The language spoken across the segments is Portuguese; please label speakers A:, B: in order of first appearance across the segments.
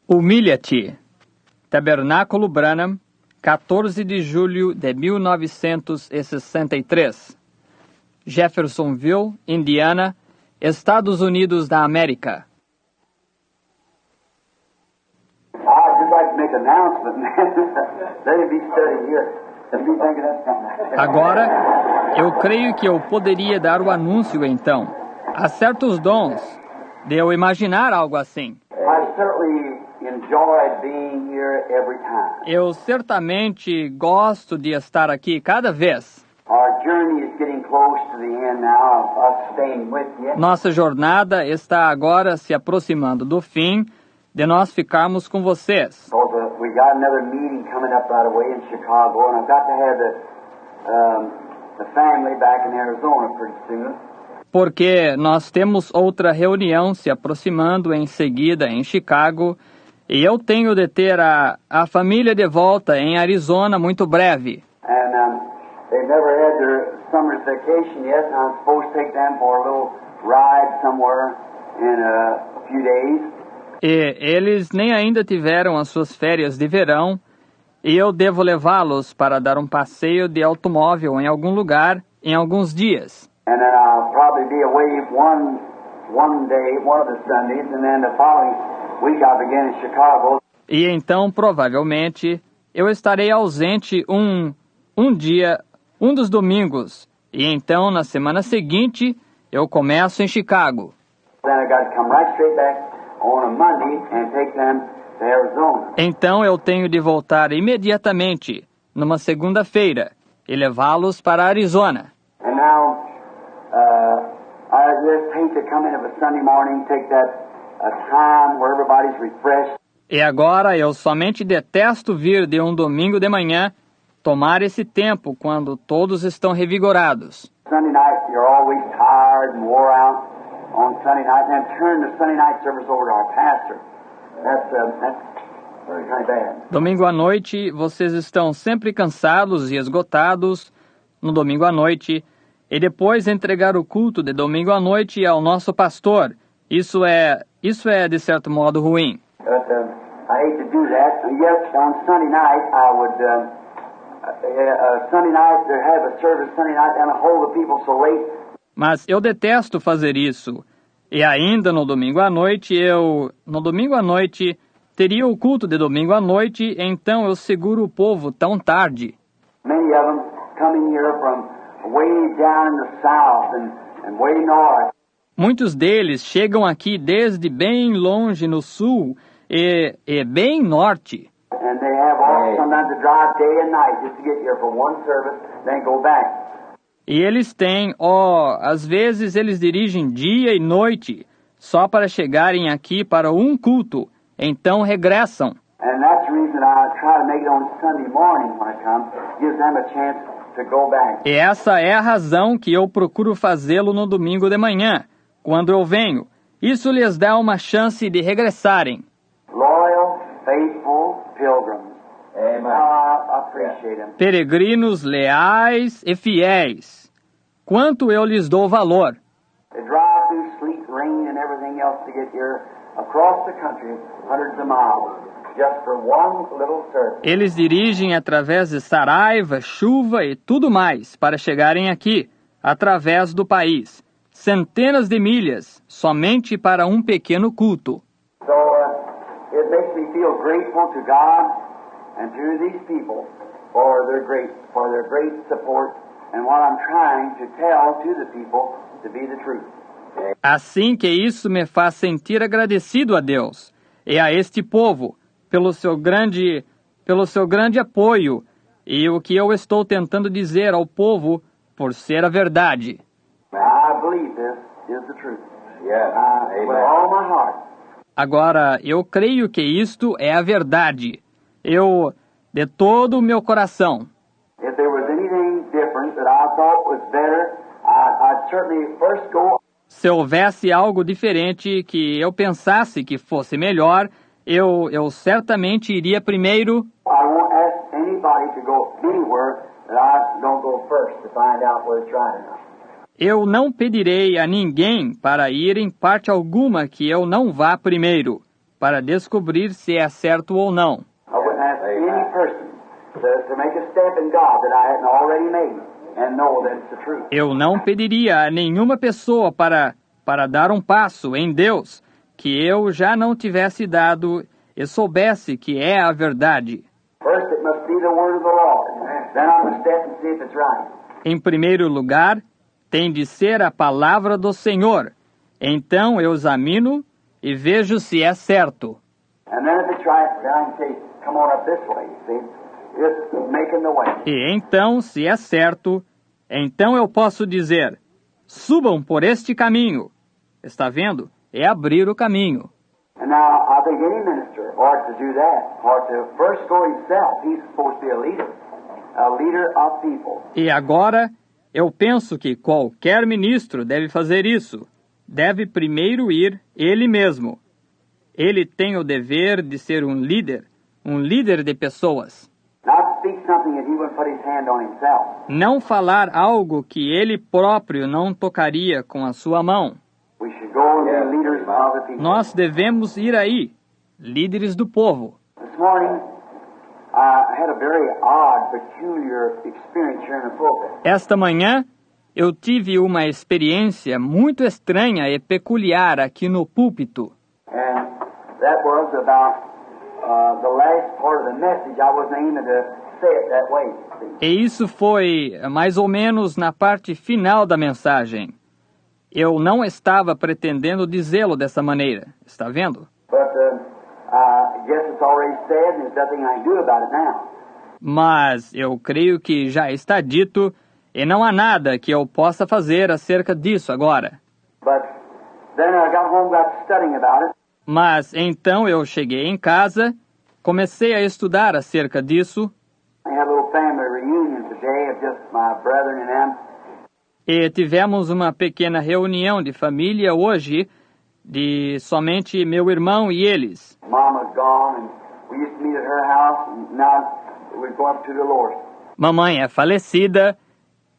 A: Humilha-te. Tabernáculo Branham, 14 de julho de 1963. Jeffersonville, Indiana, Estados Unidos da América. Agora, eu creio que eu poderia dar o anúncio então. Há certos dons de eu imaginar algo assim. Eu certamente gosto de estar aqui cada vez. Nossa jornada está agora se aproximando do fim de nós ficarmos com vocês. Porque nós temos outra reunião se aproximando em seguida em Chicago e eu tenho de ter a família de volta em Arizona muito breve.
B: They've never had their summer's vacation yet, and I'm supposed to take them for a little ride somewhere in a few days.
A: E eles nem ainda tiveram as suas férias de verão, e eu devo levá-los para dar um passeio de automóvel em algum lugar em alguns dias.
B: And then I'll probably be away one day, one of the Sundays, and then the following week I'll begin in Chicago.
A: E então, provavelmente, eu estarei ausente um dia, um dos domingos, e então, na semana seguinte, eu começo em Chicago. Então eu tenho de voltar imediatamente, numa segunda-feira, e levá-los para Arizona. E agora eu somente detesto vir de um domingo de manhã, tomar esse tempo quando todos estão revigorados. Domingo à noite, vocês estão sempre cansados e esgotados no domingo à noite, e depois entregar o culto de domingo à noite ao nosso pastor. Isso é de certo modo ruim. Mas eu detesto fazer isso. E ainda no domingo à noite, teria o culto de domingo à noite, então eu seguro o povo tão tarde. Muitos deles chegam aqui desde bem longe no sul e bem norte. E eles têm, às vezes eles dirigem dia e noite, só para chegarem aqui para um culto, então regressam. E essa é a razão que eu procuro fazê-lo no domingo de manhã, quando eu venho. Isso lhes dá uma chance de regressarem.
B: Loyal, faithful pilgrims.
A: Peregrinos leais e fiéis. Quanto eu lhes dou valor. Eles dirigem através de saraiva, chuva e tudo mais para chegarem aqui, através do país. Centenas de milhas, somente para um pequeno culto.
B: It makes me feel grateful to God and to these people for their great support and what I'm trying to tell to the people to be the truth.
A: Assim que isso me faz sentir agradecido a Deus e a este povo pelo seu grande apoio e o que eu estou tentando dizer ao povo por ser a verdade.
B: I believe this is the truth. With all my heart.
A: Agora, eu creio que isto é a verdade. De todo o meu coração. Se houvesse algo diferente que eu pensasse que fosse melhor, eu certamente iria primeiro. Eu não pedirei a ninguém para ir em parte alguma que eu não vá primeiro. para descobrir se é certo ou não.
B: I wouldn't ask any person to make a step in God that I hadn't already made and know that it's the truth.
A: Eu não pediria a nenhuma pessoa para dar um passo em Deus que eu já não tivesse dado e soubesse que é a verdade.
B: First, it must be the word of the Lord. Then I must step and see if it's right.
A: Em primeiro lugar, tem de ser a palavra do Senhor. Então eu examino e vejo se é certo.
B: And then if it's right, then I can say, come on up this way, see? Just making the way.
A: E então, se é certo, então eu posso dizer, subam por este caminho. Está vendo? É abrir o caminho.
B: And now, I think any minister ought to do that, ought to first go himself. He's supposed to be a leader of people.
A: E agora, eu penso que qualquer ministro deve fazer isso. Deve primeiro ir ele mesmo. Ele tem o dever de ser um líder de pessoas.
B: Not speak something that he wouldn't put his hand on himself.
A: Não falar algo que ele próprio não tocaria com a sua mão.
B: We should go and be leaders of the people.
A: Nós devemos ir aí, líderes do povo.
B: This morning, I had a very odd, peculiar experience here in the pulpit.
A: Esta manhã, eu tive uma experiência muito estranha e peculiar aqui no púlpito.
B: And that was about the last part of the message. I wasn't aiming to say it that way. See?
A: E isso foi mais ou menos na parte final da mensagem. Eu não estava pretendendo dizê-lo dessa maneira, está vendo?
B: But I guess it's already said and there's nothing I can do about it now.
A: Mas eu creio que já está dito e não há nada que eu possa fazer acerca disso agora.
B: But then I got home, got studying about it.
A: Mas então eu cheguei em casa, comecei a estudar acerca disso
B: I had a little family reunion today of just my brethren and them.
A: e tivemos uma pequena reunião de família hoje de somente meu irmão e eles.
B: Mom was gone and we used to meet at her house and now we're going to Dolores.
A: Mamãe é falecida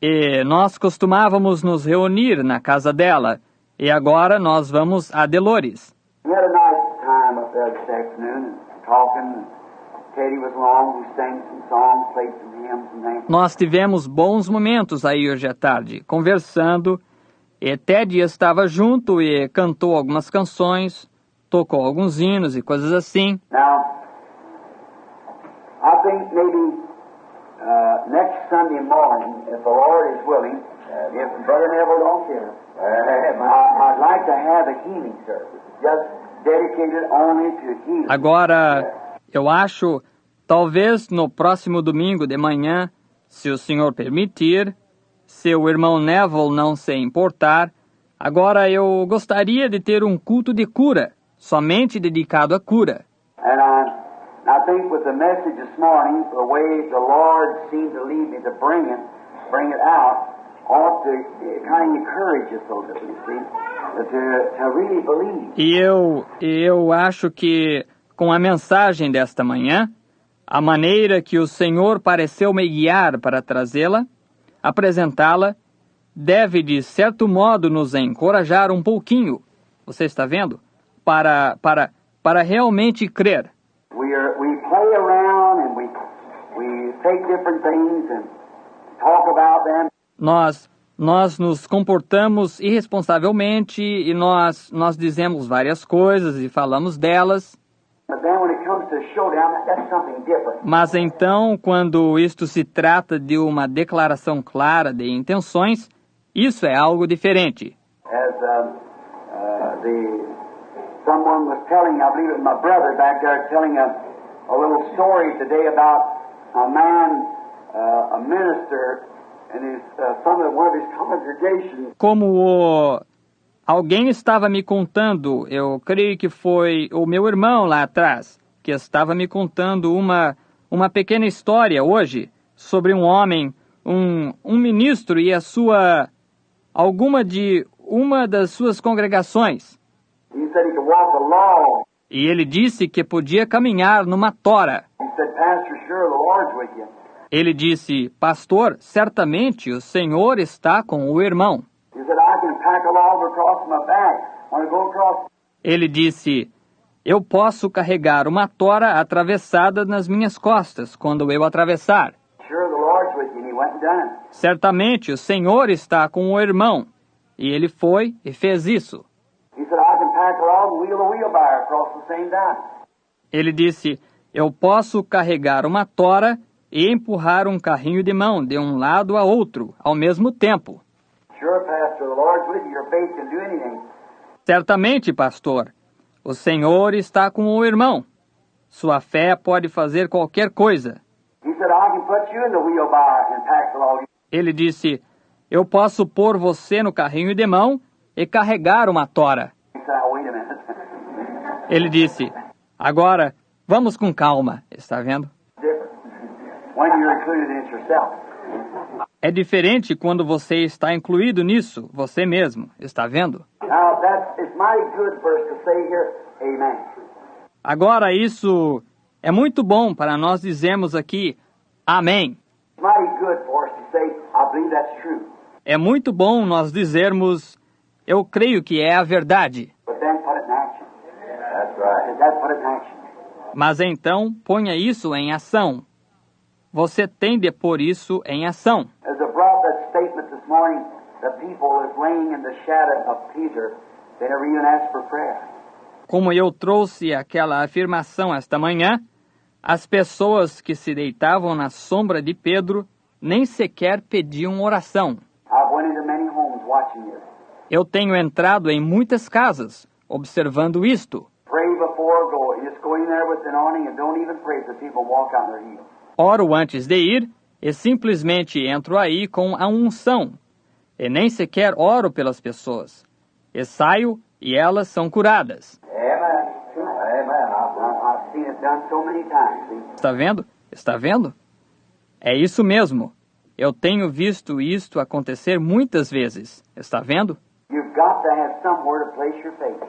A: e nós costumávamos nos reunir na casa dela e agora nós vamos a Dolores.
B: We had a nice time up there this afternoon and talking. Katie was along, we sang some songs, played some hymns and things.
A: Nós tivemos bons momentos aí hoje à tarde, conversando, e Ted estava junto e cantou algumas canções, tocou alguns hinos e coisas assim.
B: Now, I think maybe next Sunday morning, if the Lord is willing, if Brother Neville don't care, I'd like to have a healing service, just dedicated only to healing.
A: Agora, eu acho, talvez no próximo domingo de manhã, se o Senhor permitir, se o irmão Neville não se importar, agora eu gostaria de ter um culto de cura, somente dedicado à cura.
B: And I think with the message this morning, the way the Lord seemed to lead me to bring it out, ought to kind of encourage us a little bit, you see, to really believe.
A: E eu acho que com a mensagem desta manhã, a maneira que o Senhor pareceu me guiar para trazê-la, apresentá-la, deve de certo modo nos encorajar um pouquinho, você está vendo? Para realmente crer.
B: We play around and we take different things and talk about them.
A: Nós nos comportamos irresponsavelmente e nós dizemos várias coisas e falamos delas.
B: But then when it comes to showdown, that's something different.
A: Mas então, quando isto se trata de uma declaração clara de intenções, isso é algo diferente.
B: As someone was telling, I believe it was my brother back there, telling a little story today about a man, a minister, and one of his congregations.
A: Como alguém estava me contando, eu creio que foi o meu irmão lá atrás, que estava me contando uma pequena história hoje sobre um homem, um ministro e uma das suas congregações.
B: He said he could walk a log.
A: E ele disse que podia caminhar numa tora.
B: He said, Pastor, sure the Lord's with you.
A: Ele disse, pastor, certamente o Senhor está com o irmão.
B: He said, I can pack a log across my back. Want to go across?
A: Ele disse, eu posso carregar uma tora atravessada nas minhas costas quando eu atravessar.
B: Sure, the Lord's with you, and he went and done it.
A: Certamente o Senhor está com o irmão. E ele foi e fez isso.
B: He said, I can pack a log and wheel a wheelbarrow across the same time.
A: Ele disse, eu posso carregar uma tora e empurrar um carrinho de mão de um lado a outro, ao mesmo tempo.
B: Sure, Pastor, the Lord's with you. Your faith can do anything.
A: Certamente, pastor, o Senhor está com o irmão. Sua fé pode fazer qualquer coisa.
B: He said, I can put you in the wheelbarrow and pack the log.
A: Ele disse, eu posso pôr você no carrinho de mão e carregar uma tora.
B: He said, oh, wait a minute.
A: Ele disse, agora, vamos com calma, está vendo?
B: Different. When you're included in it yourself.
A: É diferente quando você está incluído nisso, você mesmo, está vendo?
B: Now, it's mighty good for us to say here, amen.
A: Agora, isso é muito bom para nós dizermos aqui, amém.
B: It's mighty good for us to say, I believe that's true.
A: É muito bom nós dizermos, eu creio que é a verdade.
B: But then put it in action. That's right. That's put it in action.
A: Mas então, ponha isso em ação. Você tem de pôr isso em ação.
B: As I brought that statement this morning, the people is laying in the shadow of Peter, they never even asked for prayer.
A: Como eu trouxe aquela afirmação esta manhã, as pessoas que se deitavam na sombra de Pedro nem sequer pediam oração.
B: I've went into many homes watching this.
A: Eu tenho entrado em muitas casas, observando isto.
B: Pray before go. You just go in there with an awning and don't even pray for people walk out in their heels.
A: Oro antes de ir e simplesmente entro aí com a unção. E nem sequer oro pelas pessoas. E saio e elas são curadas.
B: Amen. Amen. I've seen it done so many times. See?
A: Está vendo? Está vendo? É isso mesmo. Eu tenho visto isto acontecer muitas vezes. Está vendo?
B: You've got to have somewhere to place your faith.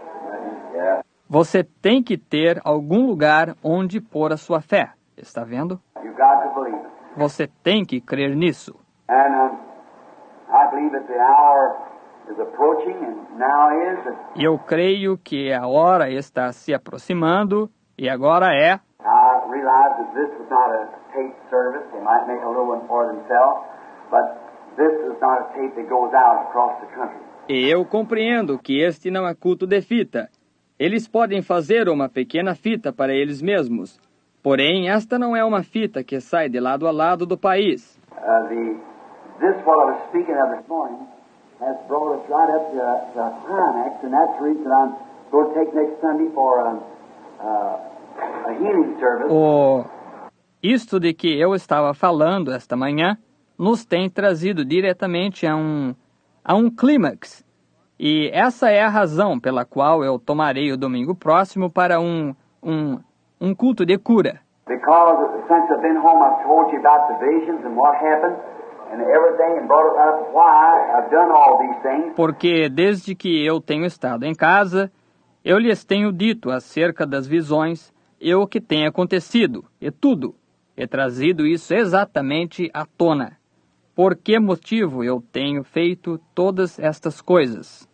B: Yeah.
A: Você tem que ter algum lugar onde pôr a sua fé. Está vendo?
B: You've got to believe it.
A: Você tem que crer nisso.
B: And I believe that the hour is approaching, and now is.
A: E eu creio que a hora está se aproximando, e agora é.
B: I realize that this is not a tape service. They might make a little one for themselves, but this is not a tape that goes out across the country.
A: E eu compreendo que este não é culto de fita. Eles podem fazer uma pequena fita para eles mesmos. Porém, esta não é uma fita que sai de lado a lado do país.
B: This what I was speaking of this morning has brought us right up to a climax, and that's the reason I'm going to take next Sunday for a healing service.
A: Isto de que eu estava falando esta manhã nos tem trazido diretamente a um clímax. E essa é a razão pela qual eu tomarei o domingo próximo para um culto de cura.
B: Because since I've been home, I've told you about the visions and what happened and everything and brought up why I've done all these things.
A: Porque desde que eu tenho estado em casa, eu lhes tenho dito acerca das visões e o que tem acontecido, e tudo, e trazido isso exatamente à tona. Por que motivo eu tenho feito todas estas coisas?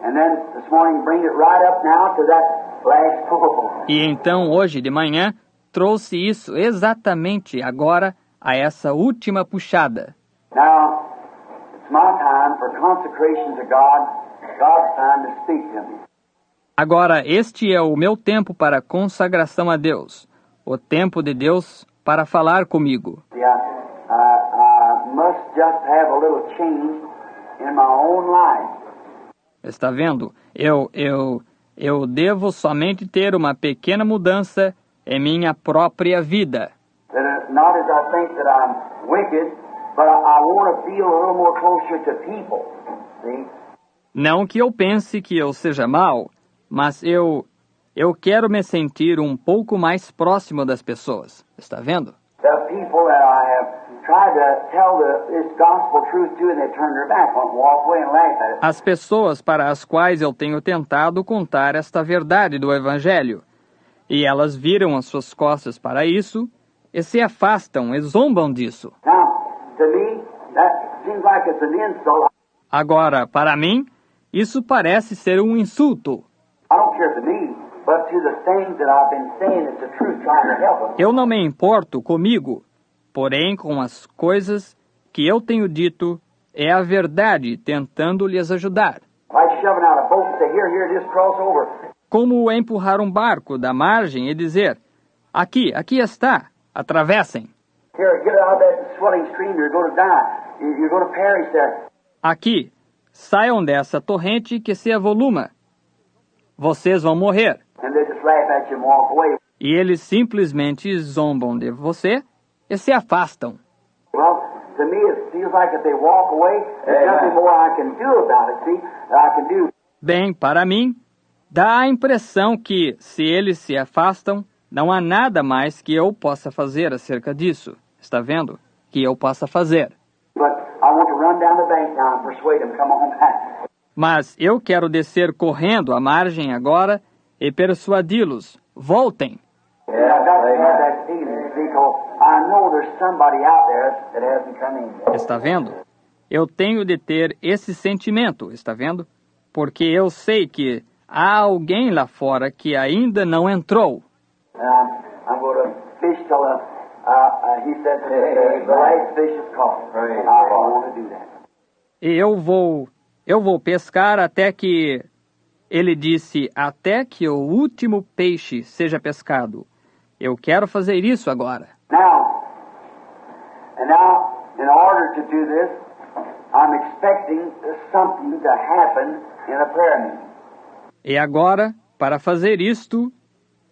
B: And then this morning, bring it right up now to that last pull.
A: E então, hoje de manhã, trouxe isso exatamente agora a essa última puxada.
B: Now, it's my time for consecration to God, God's time to speak to me.
A: Agora, este é o meu tempo para consagração a Deus, o tempo de Deus para falar comigo.
B: I must just have a little change in my own life.
A: Está vendo? Eu devo somente ter uma pequena mudança em minha própria vida.
B: Not as I think that I'm wicked, but I want to feel a little more closer to people. See?
A: Não que eu pense que eu seja mau, mas eu quero me sentir um pouco mais próximo das pessoas. Está vendo?
B: The people that I have tried to tell this gospel truth to, and they turn their back, walk away and laugh at it.
A: As pessoas para as quais eu tenho tentado contar esta verdade do Evangelho, e elas viram as suas costas para isso, e se afastam e zombam disso.
B: Now, to me, that seems like it's an insult.
A: Agora, para mim, isso parece ser um insulto.
B: I don't care to me, but to the things that I've been saying is the truth, trying to help them.
A: Eu não me importo comigo, porém com as coisas que eu tenho dito é a verdade, tentando lhes ajudar.
B: Like shoving out a boat and say, here, just cross over.
A: Como empurrar um barco da margem e dizer, aqui está, atravessem.
B: Here, get out of that swelling stream, you're going to die. You're going to perish there.
A: Aqui, saiam dessa torrente que se avoluma. Vocês vão morrer.
B: And they just laugh at you and walk away.
A: E eles simplesmente zombam de você e se afastam.
B: Well, to me it feels like if they walk away, there's nothing more I can do about it, see, that I can do.
A: Bem, para mim, dá a impressão que, se eles se afastam, não há nada mais que eu possa fazer acerca disso. Está vendo? Que eu possa fazer.
B: But I want to run down the bank now and persuade them to come on back.
A: Mas eu quero descer correndo à margem agora e persuadi-los. Voltem.
B: Yeah, I've got to have that feeling, because I know there's somebody out there that hasn't come in yet.
A: Está vendo? Eu tenho de ter esse sentimento, está vendo? Porque eu sei que há alguém lá fora que ainda não entrou.
B: I'm going to fish till he said the last fish is caught. I want to do that.
A: E eu vou pescar até que... Ele disse, até que o último peixe seja pescado. Eu quero fazer isso agora.
B: Now, in order to do this, I'm expecting something to happen in a prayer meeting.
A: E agora, para fazer isto,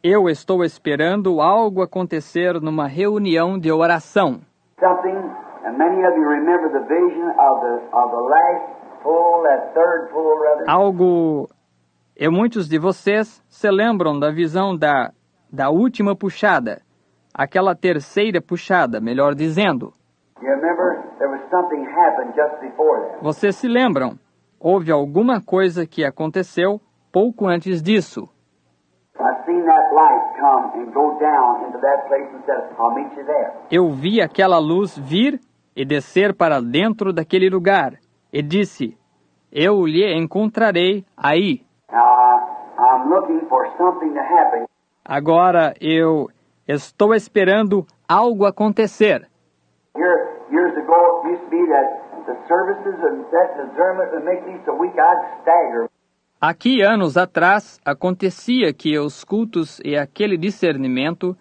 A: eu estou esperando algo acontecer numa reunião de oração.
B: Something, and many of you remember the vision of the last pull, that third pull, rather.
A: Algo... E muitos de vocês se lembram da visão da última puxada, aquela terceira puxada, melhor dizendo.
B: You remember there was something happened just before that.
A: Vocês se lembram? Houve alguma coisa que aconteceu pouco antes disso.
B: I've seen that light come and go down into that place and said, I'll meet you there.
A: Eu vi aquela luz vir e descer para dentro daquele lugar, e disse, eu lhe encontrarei aí.
B: Now, I'm looking for something to happen.
A: Agora eu estou esperando algo acontecer.
B: Years ago, it used to be that the services and that discernment would make me so weak I'd stagger.
A: Aqui, anos atrás, acontecia que os cultos e aquele discernimento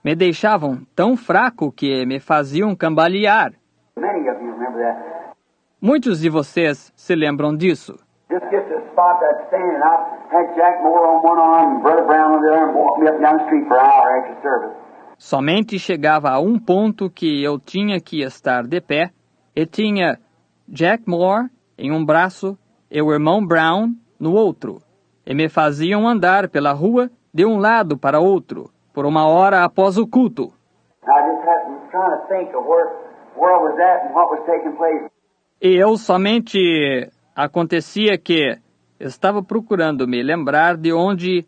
A: me deixavam tão fraco que me faziam cambalear.
B: Many of you remember that.
A: Muitos de vocês se lembram disso.
B: Just get to the spot that's standing. I had Jack Moore on one arm and Brother Brown on the other and walked me up and down the street for an hour after service.
A: Somente chegava a um ponto que eu tinha que estar de pé e tinha Jack Moore em um braço e o irmão Brown no outro, e me faziam andar pela rua de um lado para outro, por uma hora após o culto.
B: I just was trying to think of where I was at and what was taking place.
A: E eu somente acontecia que estava procurando me lembrar de onde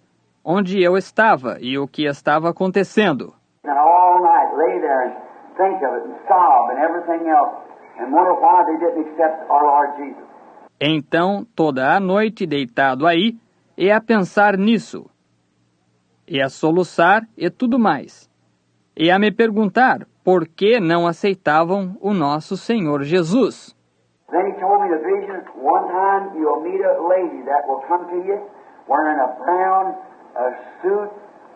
A: eu estava e o que estava acontecendo.
B: And all night lay there and think of it and sob and everything else and wonder why they didn't accept our Lord Jesus.
A: Então, toda a noite deitado aí, e a pensar nisso, e a soluçar e tudo mais, e a me perguntar por que não aceitavam o nosso Senhor Jesus.
B: Then he told me the vision, one time you'll meet a lady that will come to you wearing a brown suit,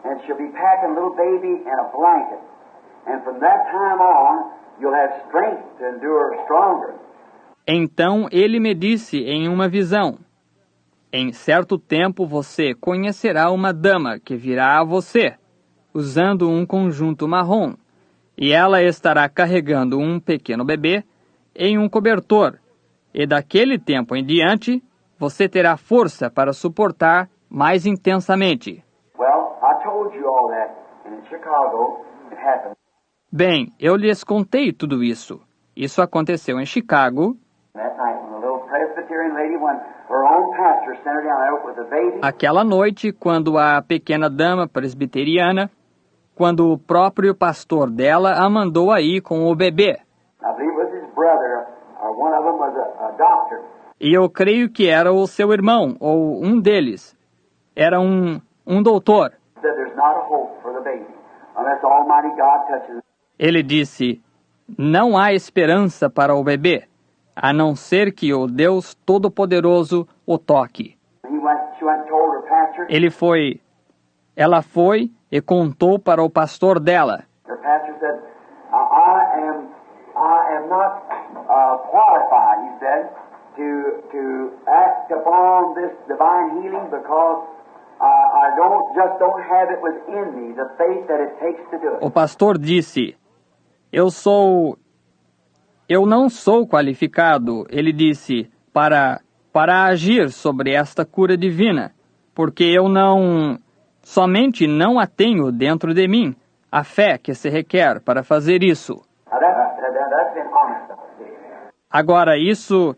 B: and she'll be packing a little baby and a blanket. And from that time on, you'll have strength to endure stronger.
A: Então ele me disse em uma visão, em certo tempo você conhecerá uma dama que virá a você, usando um conjunto marrom, e ela estará carregando um pequeno bebê em um cobertor, e daquele tempo em diante você terá força para suportar mais intensamente.
B: Well, I told you all that, and in Chicago it happened.
A: Bem, eu lhes contei tudo isso. Isso aconteceu em Chicago.
B: That night when the little Presbyterian lady, when her own pastor sent her down there with a baby.
A: Aquela noite, quando a pequena dama presbiteriana, quando o próprio pastor dela a mandou aí com o bebê.
B: I believe it was his brother, or one of them was a doctor.
A: E eu creio que era o seu irmão, ou um deles. Era um doutor.
B: not a hope for the baby, unless Almighty God touches it.
A: Ele disse, não há esperança para o bebê, a não ser que o Deus Todo-Poderoso o toque.
B: She went and told her pastor.
A: Ela foi e contou para o pastor dela.
B: Her pastor said, I am not qualified, he said, to act upon this divine healing because I don't have it within me, the faith that it takes to do it.
A: O pastor disse, eu não sou qualificado, ele disse, para agir sobre esta cura divina, porque eu somente não a tenho dentro de mim, a fé que se requer para fazer isso. Agora, isso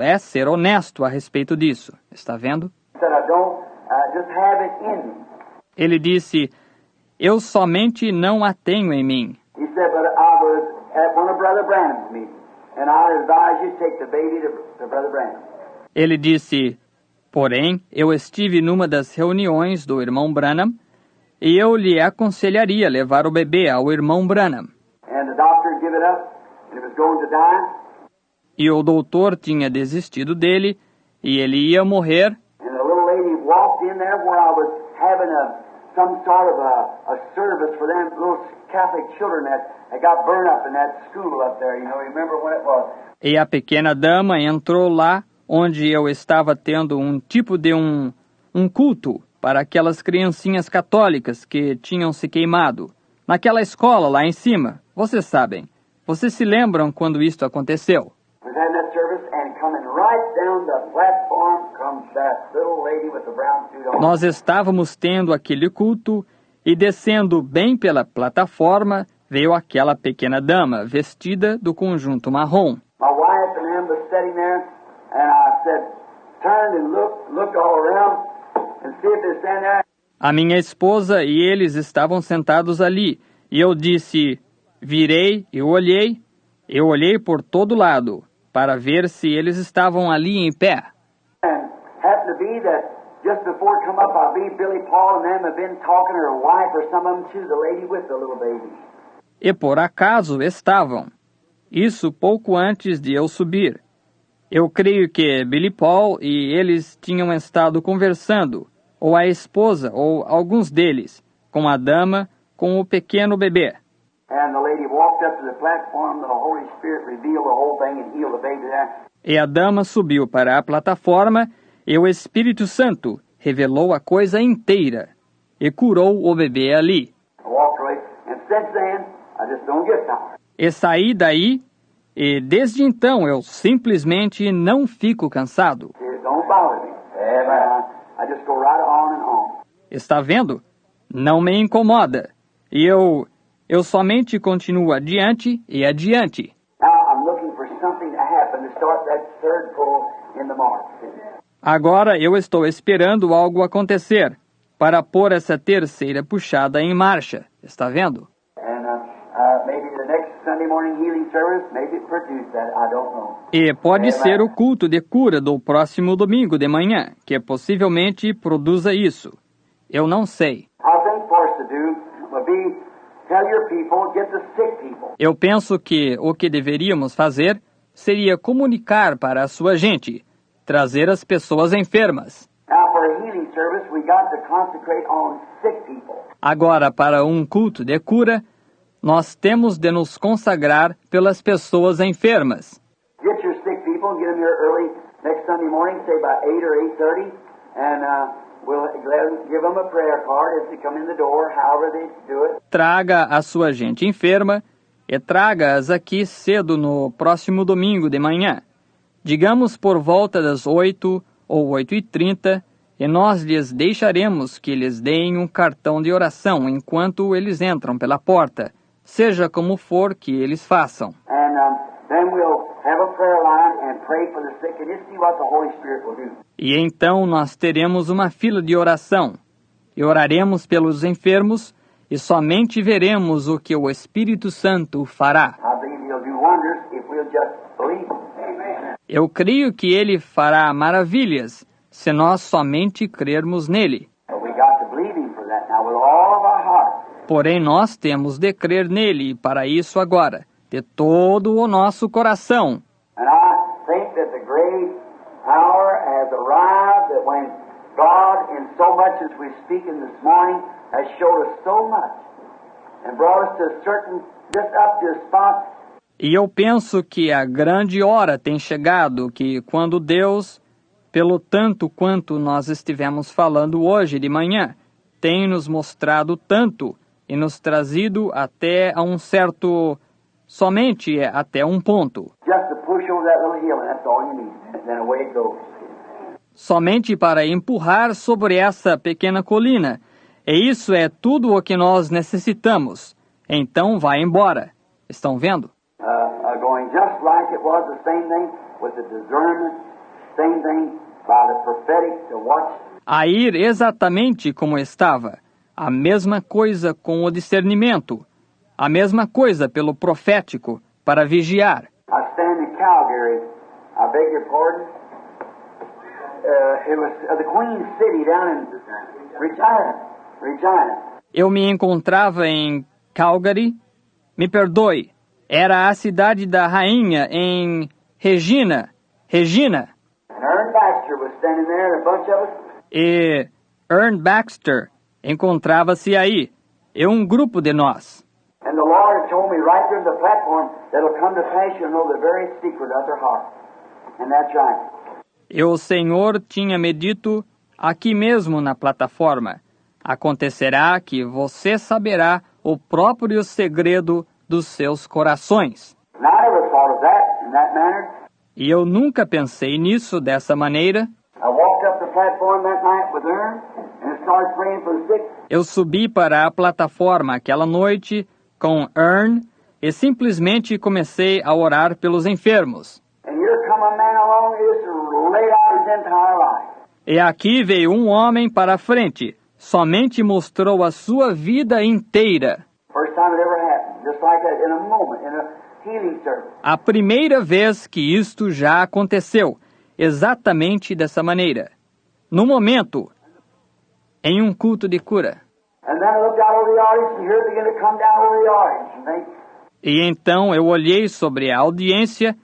A: é ser honesto a respeito disso, está vendo? Ele disse, eu somente não a tenho em mim. Ele disse, porém, eu estive numa das reuniões do irmão Branham e eu lhe aconselharia levar o bebê ao irmão Branham. E o doutor tinha desistido dele e ele ia morrer. E a pequena dama entrou lá onde eu estava tendo um tipo de um culto para aquelas criancinhas católicas que tinham se queimado. Naquela escola lá em cima, vocês sabem. Vocês se lembram quando isto aconteceu? Nós estávamos tendo aquele culto e descendo bem pela plataforma veio aquela pequena dama vestida do conjunto marrom. A minha esposa e eles estavam sentados ali e eu disse, virei e olhei por todo lado para ver se eles estavam ali em pé. E por acaso estavam. Isso pouco antes de eu subir. Eu creio que Billy Paul e eles tinham estado conversando, ou a esposa, ou alguns deles, com a dama, com o pequeno bebê. E a dama subiu para a plataforma e o Espírito Santo revelou a coisa inteira e curou o bebê ali. E saí daí e desde então eu simplesmente não fico cansado. Está vendo? Não me incomoda. E eu somente continuo adiante e adiante. Agora eu estou esperando algo acontecer para pôr essa terceira puxada em marcha. Está vendo? E pode ser o culto de cura do próximo domingo de manhã, que possivelmente produza isso. Eu não sei. Eu penso que o que deveríamos fazer seria comunicar para a sua gente, trazer as pessoas enfermas. Agora, para um culto de cura, nós temos de nos consagrar pelas pessoas enfermas. Traga a sua gente enferma e traga-as aqui cedo no próximo domingo de manhã. Digamos por volta das 8 ou 8h30, e nós lhes deixaremos que lhes deem um cartão de oração enquanto eles entram pela porta, seja como for que eles façam. E então nós teremos uma fila de oração, e oraremos pelos enfermos, e somente veremos o que o Espírito Santo fará. Eu creio que ele fará maravilhas, se nós somente crermos nele.
B: all of our heart.
A: Porém, nós temos de crer nele para isso agora, de todo o nosso coração.
B: And I think that the great hour has arrived that when God, in so much as we're speaking this morning, has showed us so much and brought us to a certain, just up to a spot.
A: E eu penso que a grande hora tem chegado, que quando Deus, pelo tanto quanto nós estivemos falando hoje de manhã, tem nos mostrado tanto e nos trazido até a um certo, somente até um ponto.
B: Just to push over that little hill, and that's all you need. And then away it goes.
A: Somente para empurrar sobre essa pequena colina. E isso é tudo o que nós necessitamos. Então vai embora. Estão vendo?
B: Going just like it was, the same thing with the discernment, same thing by the prophetic to watch.
A: A ir exatamente como estava. A mesma coisa com o discernimento. A mesma coisa pelo profético, para vigiar.
B: I stand in Calgary. I beg your pardon. It was the Queen City down in Regina.
A: Eu me encontrava em Calgary. Me perdoe. Era a cidade da rainha em Regina.
B: And Ern Baxter was standing there, and a bunch of us.
A: E Ern Baxter encontrava-se aí. E um grupo de nós.
B: And the Lord told me right there on the platform that'll come to pass, you'll know the very secret of their heart. And that's right.
A: E o Senhor tinha me dito aqui mesmo na plataforma. Acontecerá que você saberá o próprio segredo dos seus corações.
B: And I never thought of that in that manner.
A: E eu nunca pensei nisso dessa maneira.
B: I walked up the platform that night with Ern and started praying for the sick.
A: Eu subi para a plataforma aquela noite com Ern e simplesmente comecei a orar pelos enfermos.
B: And here come a man along who just laid out his entire life.
A: E aqui veio um homem para a frente, somente mostrou a sua vida inteira.
B: First time it ever happened, just like that, in a moment, in a healing service.
A: A primeira vez que isto já aconteceu, exatamente dessa maneira. No momento, em um culto de cura.
B: And then I looked out over the audience, and here it began to come down over the audience. You think?
A: E então eu olhei sobre a audiência,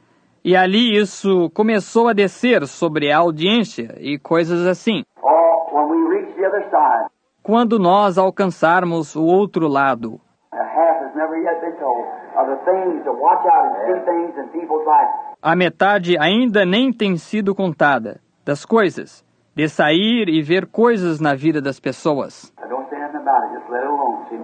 A: e ali isso começou a descer sobre a audiência e coisas assim.
B: Oh, when we reach the other side,
A: Quando nós alcançarmos o outro lado,
B: a half has never yet been told of the things to watch out and see things in people's lives.
A: a metade ainda nem tem sido contada das coisas, de sair e ver coisas na vida das pessoas.
B: I don't say nothing about it, just let it alone, see?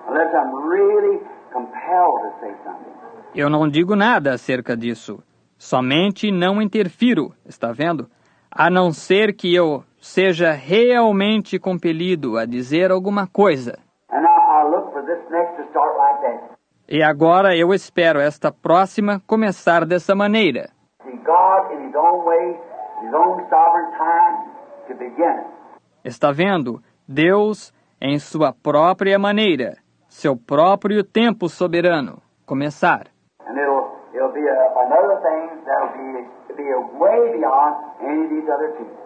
B: Unless I'm really compelled to say something.
A: Eu não digo nada acerca disso. Somente não interfiro, está vendo? A não ser que eu seja realmente compelido a dizer alguma coisa.
B: And I look for this next to start like that.
A: E agora eu espero esta próxima começar dessa maneira.
B: See, God in His own way, His own sovereign time to begin it.
A: Está vendo? Deus, em sua própria maneira, seu próprio tempo soberano, começar.
B: And it'll be another thing that'll be way beyond any of these other people.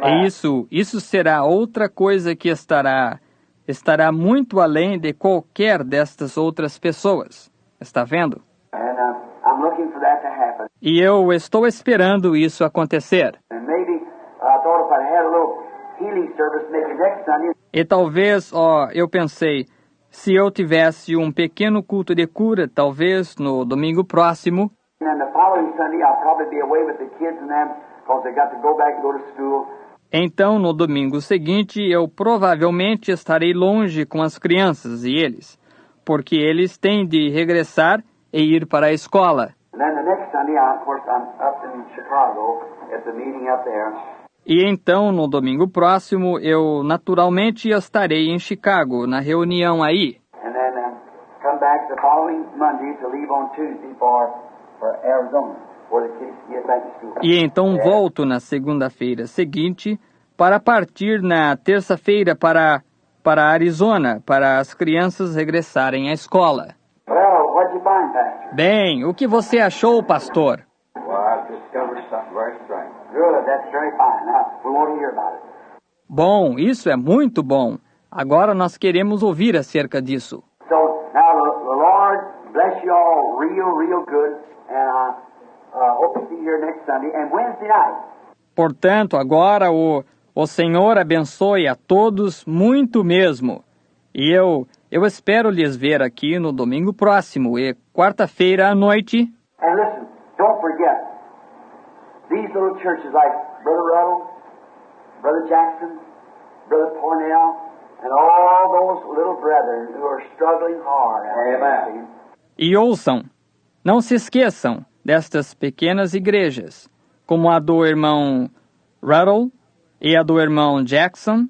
A: E isso será outra coisa que estará muito além de qualquer destas outras pessoas. Está vendo?
B: And I'm looking for that to happen.
A: E eu estou esperando isso acontecer.
B: And maybe I thought if I had a little healing service maybe next Sunday.
A: E talvez, eu pensei, se eu tivesse um pequeno culto de cura, talvez no domingo próximo,
B: And then the following Sunday I'll probably be away with the kids and them because they got to go back and go to school.
A: então no domingo seguinte eu provavelmente estarei longe com as crianças e eles, porque eles têm de regressar e ir para a escola.
B: And then the next Sunday, of course, I'm up in Chicago at the meeting up there.
A: E então, no domingo próximo, eu naturalmente estarei em Chicago, na reunião aí.
B: And then come back the following Monday to leave on Tuesday for Arizona, where the kids get back to school.
A: E então volto na segunda-feira seguinte para partir na terça-feira para Arizona, para as crianças regressarem à escola.
B: Well, what'd you find, Pastor?
A: Bem, o que você achou, pastor?
B: Well, I've discovered something very strange. Good, that's very fine. Now, we want to hear about it.
A: Bom, isso é muito bom. Agora nós queremos ouvir acerca disso.
B: So now the Lord bless you all real good, and I hope to see you here next Sunday and Wednesday night.
A: Portanto, agora o Senhor abençoe a todos muito mesmo. E eu espero lhes ver aqui no domingo próximo e quarta-feira à noite.
B: And listen, don't forget, these little churches like Brother Ruddle, Brother Jackson, Brother Cornell, and all those little brethren who are struggling hard. Amen.
A: E ouçam, não se esqueçam destas pequenas igrejas, como a do irmão Ruddle e a do irmão Jackson,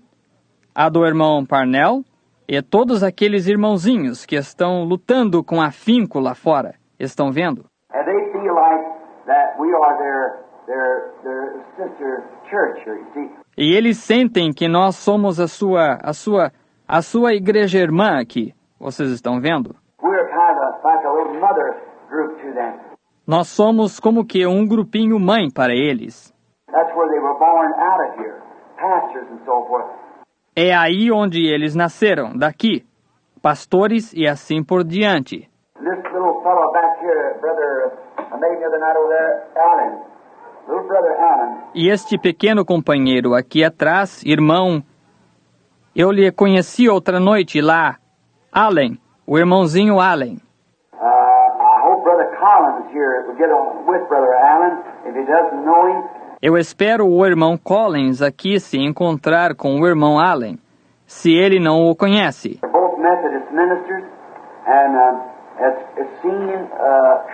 A: a do irmão Parnell e todos aqueles irmãozinhos que estão lutando com afinco lá fora. Estão vendo?
B: And they feel like that we are their sister church, you see.
A: E eles sentem que nós somos a sua igreja irmã aqui. Vocês estão vendo?
B: We're kind of like a little mother group to them.
A: Nós somos como que um grupinho mãe para eles.
B: That's where they were born out of here, pastors and so forth.
A: É aí onde eles nasceram, daqui, pastores e assim por diante.
B: This little fellow back here, brother, I met him the other night over there, Alan. Little brother Alan.
A: E este pequeno companheiro aqui atrás, irmão, eu lhe conheci outra noite lá, Allen, o irmãozinho Allen.
B: I hope Brother Collins here will get on with Brother Alan. If he doesn't know him,
A: Eu espero o irmão Collins aqui se encontrar com o irmão Allen, se ele não o conhece.
B: they're both Methodist ministers, and has seen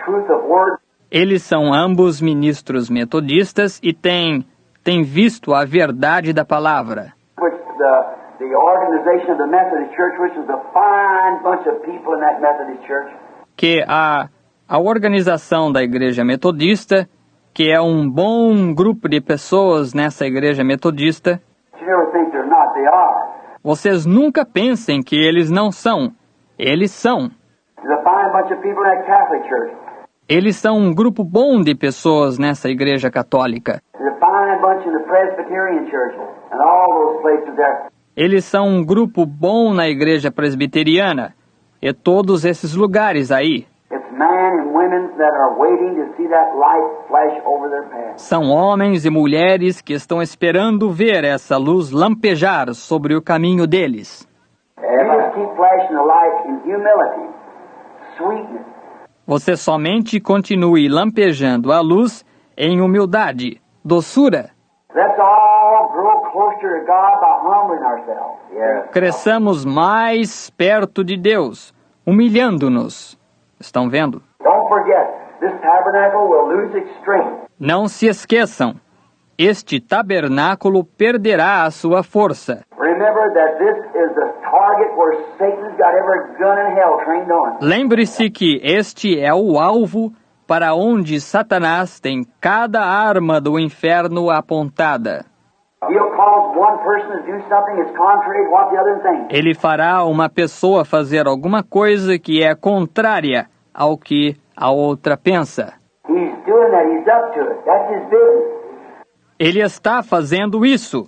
B: truth of word.
A: Eles são ambos ministros metodistas e têm visto a verdade da palavra.
B: Which the organization of the Methodist Church, which is a fine bunch of people in that Methodist Church,
A: Que a organização da igreja metodista, que é um bom grupo de pessoas nessa igreja metodista,
B: you never think they're not, they are.
A: vocês nunca pensem que eles não são. Eles são.
B: There's a fine bunch of people in that Catholic Church.
A: Eles são um grupo bom de pessoas nessa igreja católica.
B: There's a fine bunch in the Presbyterian Church, and all those places there.
A: Eles são um grupo bom na igreja presbiteriana e todos esses lugares aí.
B: It's men and women that are waiting to see that light flash over their path.
A: São homens e mulheres que estão esperando ver essa luz lampejar sobre o caminho deles.
B: You just keep flashing the light in humility, sweetness.
A: Você somente continue lampejando a luz em humildade, doçura.
B: Let's all grow closer to God by humbling ourselves. Yes.
A: Cresçamos mais perto de Deus, humilhando-nos. Estão vendo?
B: Don't forget, this tabernacle will lose its strength.
A: Não se esqueçam, este tabernáculo perderá a sua força.
B: Remember that this is the target where Satan's got every gun in hell trained on.
A: Lembre-se que este é o alvo para onde Satanás tem cada arma do inferno apontada.
B: He'll cause one person to do something that's contrary to what the other thinks.
A: Ele fará uma pessoa fazer alguma coisa que é contrária ao que a outra pensa.
B: He's doing that. He's up to it. That's his business.
A: Ele está fazendo isso.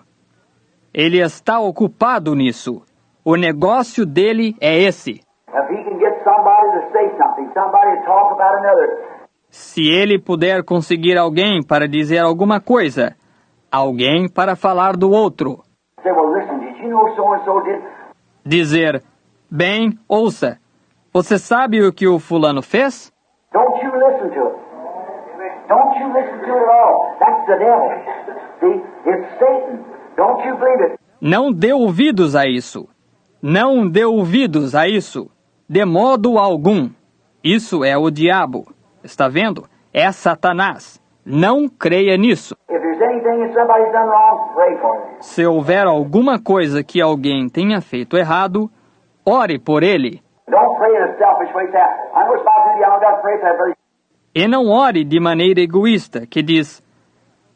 A: Ele está ocupado nisso. O negócio dele é esse.
B: If he can get somebody to say something, somebody to talk about another,
A: Se ele puder conseguir alguém para dizer alguma coisa, alguém para falar do outro,
B: say, well, listen, did you know so-and-so did?
A: dizer, bem, ouça, você sabe o que o fulano fez?
B: Don't you listen to it. Don't you listen to it at all. That's the devil. See, it's Satan. Don't you believe it.
A: Não dê ouvidos a isso. Não dê ouvidos a isso. De modo algum. Isso é o diabo. Está vendo? É Satanás. Não creia nisso.
B: If there's anything that somebody's done wrong, pray for them.
A: Se houver alguma coisa que alguém tenha feito errado, ore por ele.
B: Don't pray in a selfish way. Say, I know it's my duty. I don't got to pray for that brother.
A: E não ore de maneira egoísta, que diz,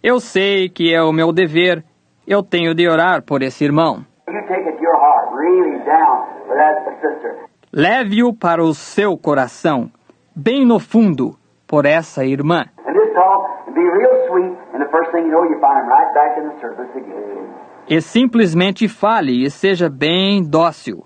A: eu sei que é o meu dever, eu tenho de orar por esse irmão.
B: You take it to your heart, really down for that sister.
A: Leve-o para o seu coração, bem no fundo, por essa irmã.
B: And this talk and be real sweet, and the first thing you know, you find him right back in the service again.
A: E simplesmente fale e seja bem dócil.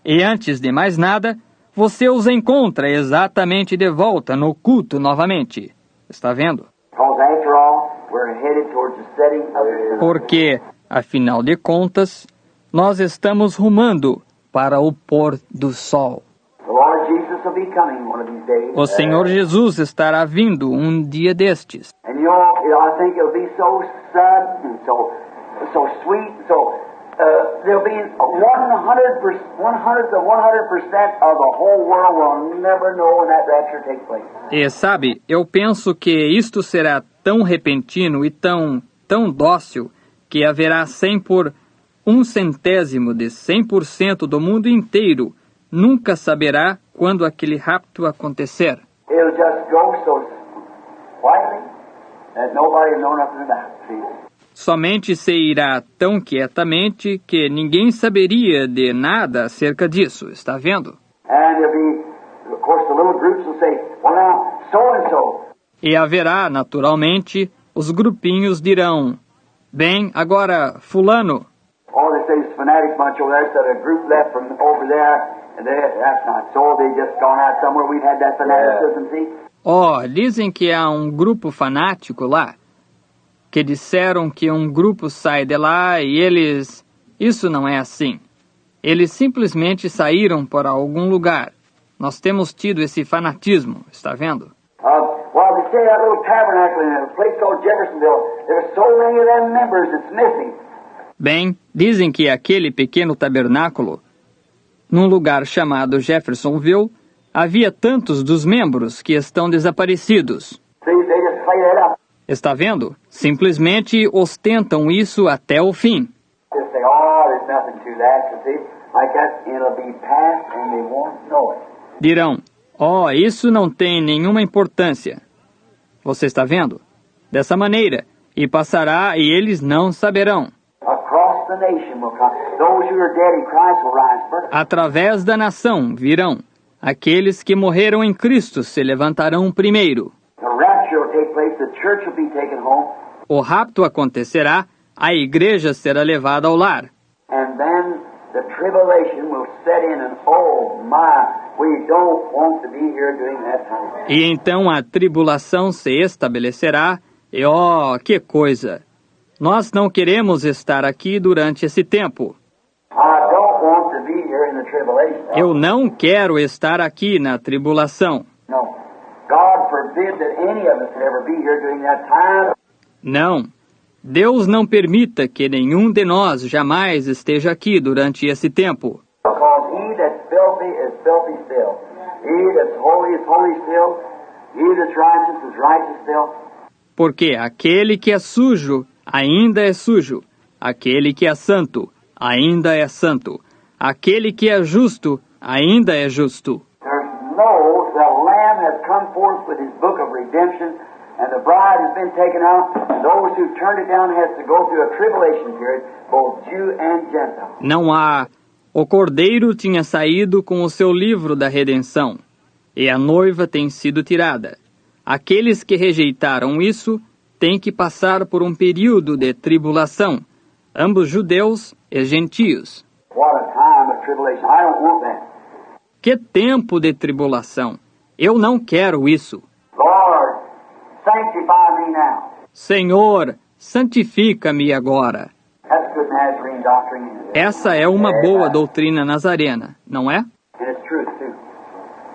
A: E antes de mais nada, você os encontra exatamente de volta no culto novamente. Está vendo?
B: Because after all, we're headed towards the setting of the sun.
A: Porque, afinal de contas, nós estamos rumando para o pôr do sol.
B: The Lord Jesus will be coming one of these days.
A: O Senhor Jesus estará vindo um dia destes.
B: And I think it'll be so sudden and so sweet. There'll be 100% of the whole world will never know when that rapture takes place.
A: E sabe, eu penso que isto será tão repentino e tão dócil que haverá 100 por 1/100º de 100% do mundo inteiro nunca saberá quando aquele rapto acontecer.
B: It'll just go so quietly that nobody will know nothing about it. See?
A: Somente se irá tão quietamente que ninguém saberia de nada acerca disso, está vendo?
B: And there'll be, of course, the little groups will say, well now, so-and-so.
A: E haverá, naturalmente, os grupinhos dirão, bem, agora, fulano.
B: Oh, they say this fanatic bunch over there, so a group left from over there, and that's not so. They just gone out somewhere. We've had that fanaticism, see?
A: Oh, dizem que há um grupo fanático lá, que disseram que um grupo sai de lá e eles... Isso não é assim. Eles simplesmente saíram para algum lugar. Nós temos tido esse fanatismo, está vendo?
B: Well, they say that little tabernacle in a place called Jeffersonville, there's so many of them members that's missing.
A: Bem, dizem que aquele pequeno tabernáculo, num lugar chamado Jeffersonville, havia tantos dos membros que estão desaparecidos.
B: See, they just play that up.
A: Está vendo? Simplesmente ostentam isso até o fim.
B: Just say, oh, there's nothing to that, you see? Like that, it'll be past and they won't know it.
A: Dirão, oh, isso não tem nenhuma importância. Você está vendo? Dessa maneira, e passará e eles não saberão.
B: Across the nation will come. Those who are dead in Christ will rise first.
A: Através da nação virão. Aqueles que morreram em Cristo se levantarão primeiro.
B: The rapture will take place, the church will be taken home,
A: O rapto acontecerá, a igreja será levada ao lar.
B: and then the tribulation will set in, and oh my, we don't want to be here during that time.
A: E então a tribulação se estabelecerá, e oh, que coisa! Nós não queremos estar aqui durante esse tempo.
B: I don't want to be here in the tribulation.
A: Eu não quero estar aqui na tribulação.
B: No. God forbid that any of us would ever be here during that time.
A: Não. Deus não permita que nenhum de nós jamais esteja aqui durante esse tempo.
B: Because he that's filthy is filthy still. He that's holy is holy still. He that's righteous is righteous still.
A: Porque aquele que é sujo ainda é sujo. Aquele que é santo ainda é santo. Aquele que é justo ainda é justo.
B: There's no, the Lamb has come forth with his book of redemption, and the bride has been taken out. Those who turned it down has to go through a tribulation period, both Jew and Gentile.
A: Não há. O cordeiro tinha saído com o seu livro da redenção, e a noiva tem sido tirada. Aqueles que rejeitaram isso têm que passar por um período de tribulação, ambos judeus e gentios.
B: What a time of tribulation. I don't want that.
A: Que tempo de tribulação! Eu não quero isso.
B: Lord, sanctify me now.
A: Senhor, santifica-me agora.
B: That's good Nazarene doctrine.
A: Essa é uma boa doutrina nazarena, não é?
B: And it's truth, too.